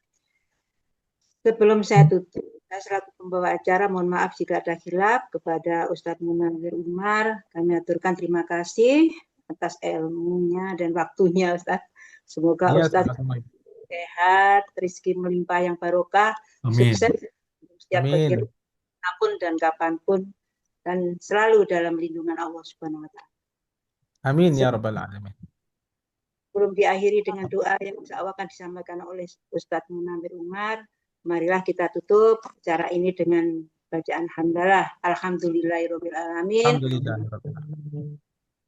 Sebelum saya tutup, saya selaku pembawa acara mohon maaf jika ada khilaf kepada Ustadz Munawir Umar. Kami aturkan terima kasih atas ilmunya dan waktunya Ustadz. Semoga Iya, Ustadz sama-sama. sehat, rezeki melimpah yang barokah, Amin. sukses setiap Amin. kegiatan apapun dan kapanpun, dan selalu dalam lindungan Allah Subhanahu wa Ta'ala. Amin ya rabbal alamin. Sebelum diakhiri dengan doa yang insya Allah akan disampaikan oleh Ustadz Munawir Umar, marilah kita tutup acara ini dengan bacaan hamdalah. Alhamdulillahirrahmanirrahim. Alhamdulillah.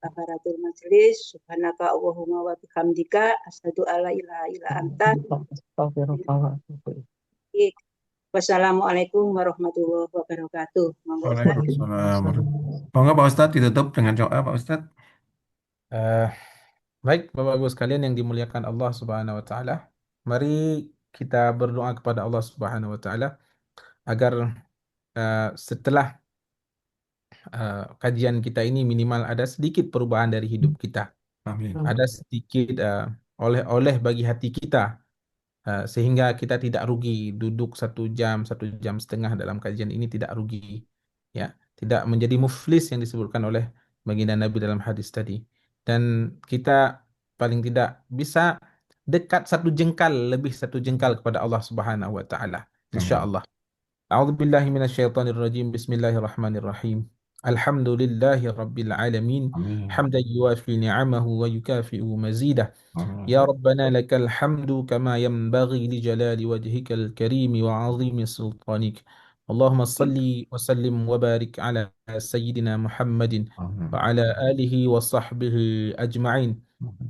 kafaratul majlis. Subhanaka Allahumma wa bihamdika asyhadu alla ilaha illa anta. Astagfirullah wa atubu ilaik. Wassalamualaikum warahmatullahi wabarakatuh. Monggo Ustaz. Waalaikumsalam. Monggo Pak Ustadz ditutup dengan doa Pak Ustadz. Eh, Baik, Bapak Ibu sekalian yang dimuliakan Allah Subhanahu wa taala. Mari kita berdoa kepada Allah Subhanahu wa taala agar setelah kajian kita ini minimal ada sedikit perubahan dari hidup kita. Amin. Ada sedikit oleh-oleh bagi hati kita, sehingga kita tidak rugi duduk 1 jam, 1 jam setengah dalam kajian ini, tidak rugi, ya, tidak menjadi muflis yang disebutkan oleh baginda Nabi dalam hadis tadi. Dan kita paling tidak bisa dekat 1 jengkal, lebih 1 jengkal kepada Allah Subhanahu wa taala, insyaallah. A'udzu billahi minasyaitonir rajim. Bismillahirrahmanirrahim. Alhamdulillahi rabbil alamin. Amin. Hamdan yuwafi ni'amahu wa yukafi'u mazidah. Amin. Ya Rabbana lakal hamdu kama yanbaghi li jalali wajhikal karim wa 'azimi sultanik. Allahumma salli wa sallim wa barik ala sayyidina Muhammadin Amin. wa ala alihi wa sahbihi ajma'in.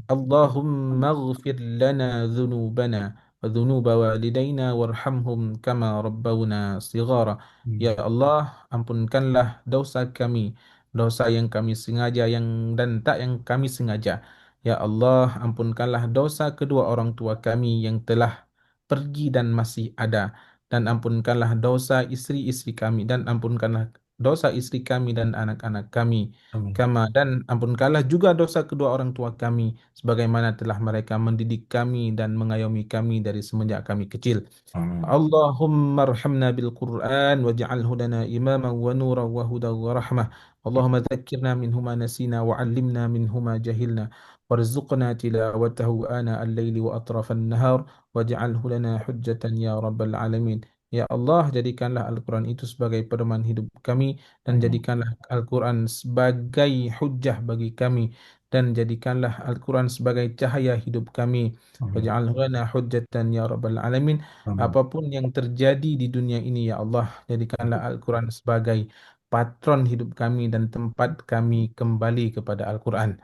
Allahumma ighfir lana dhunubana wa dhunuba walidayna warhamhum kama rabbawna shighara. Ya Allah, ampunkanlah dosa kami, dosa yang kami sengaja dan tak yang kami sengaja. Ya Allah, ampunkanlah dosa kedua orang tua kami yang telah pergi dan masih ada, dan ampunkanlah dosa istri-istri kami, dan ampunkanlah dosa istri kami dan anak-anak kami. Amin. Dan ampunkanlah juga dosa kedua orang tua kami, sebagaimana telah mereka mendidik kami dan mengayomi kami dari semenjak kami kecil. Amin. Allahumma arhamna bil Qur'an waj'alhu lana imaman wa nuran wa hudan wa rahmah. Allahumma dhakkirna minhu ma nasina wa 'allimna minhu ma jahilna warzuqna tilawatahu ana al-laili wa atrafan nahar waj'alhu lana hujjatan ya rabbal alamin. Ya Allah, jadikanlah Al-Quran itu sebagai pedoman hidup kami, dan jadikanlah Al-Quran sebagai hujjah bagi kami, dan jadikanlah Al-Quran sebagai cahaya hidup kami. Waj'alhu lana hujjatan ya rabbal alamin. Apapun yang terjadi di dunia ini, ya Allah, jadikanlah Al-Quran sebagai patron hidup kami dan tempat kami kembali kepada Al-Quran.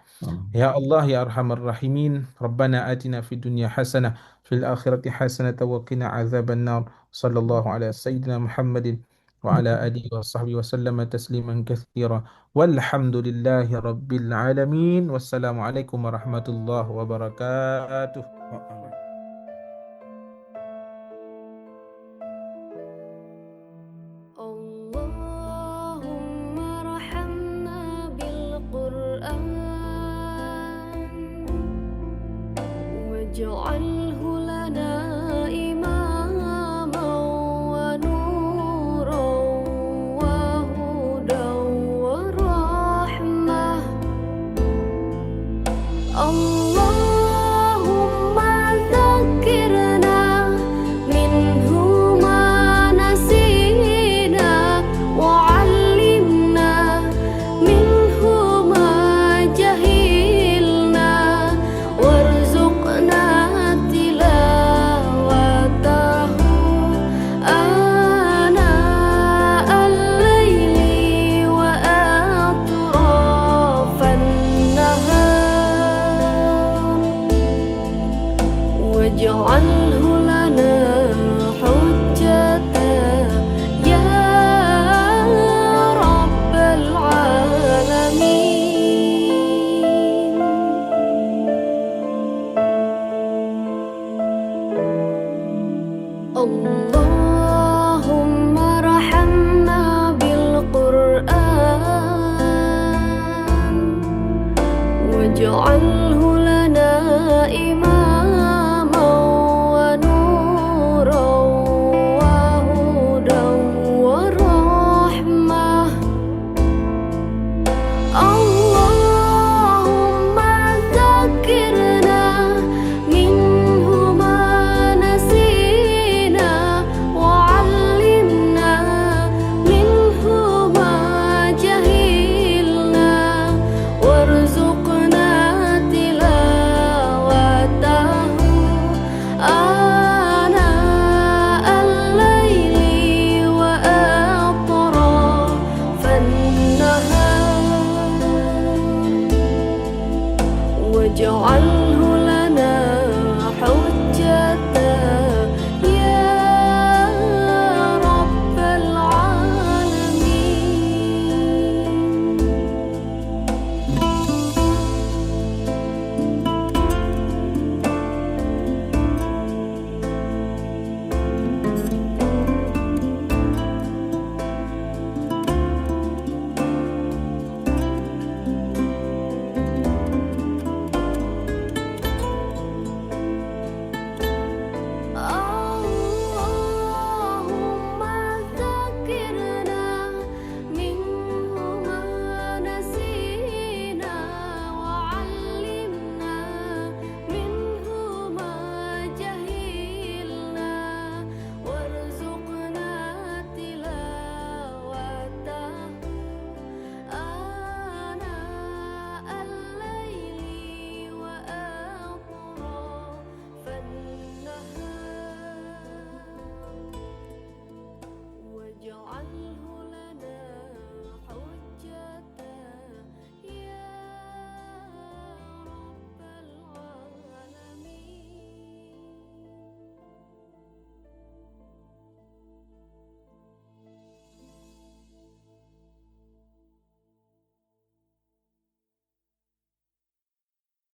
Ya Allah, ya Arhamar Rahimin, Rabbana atina fid dunya hasanah, fil akhirati hasanah wa qina azaban nar. Sallallahu ala sayyidina Muhammadin wa ala alihi wa sahbihi wa sallama tasliman katsira. Walhamdulillahi rabbil alamin. Wassalamualaikum warahmatullahi wabarakatuh. Allahumma arhamna bil Qur'an waj'alhu lana imaman wa nuran wa hudan wa rahmah. Allahumma dzakkirna minhu ma nasina wa 'allimna minhu ma jahilna warzuqna tilawatahu ana al-laili wa atrafan nahar waj'alhu lana hujjatan ya rabbal alamin. Allahumma arhamna bil Qur'an waj'alhu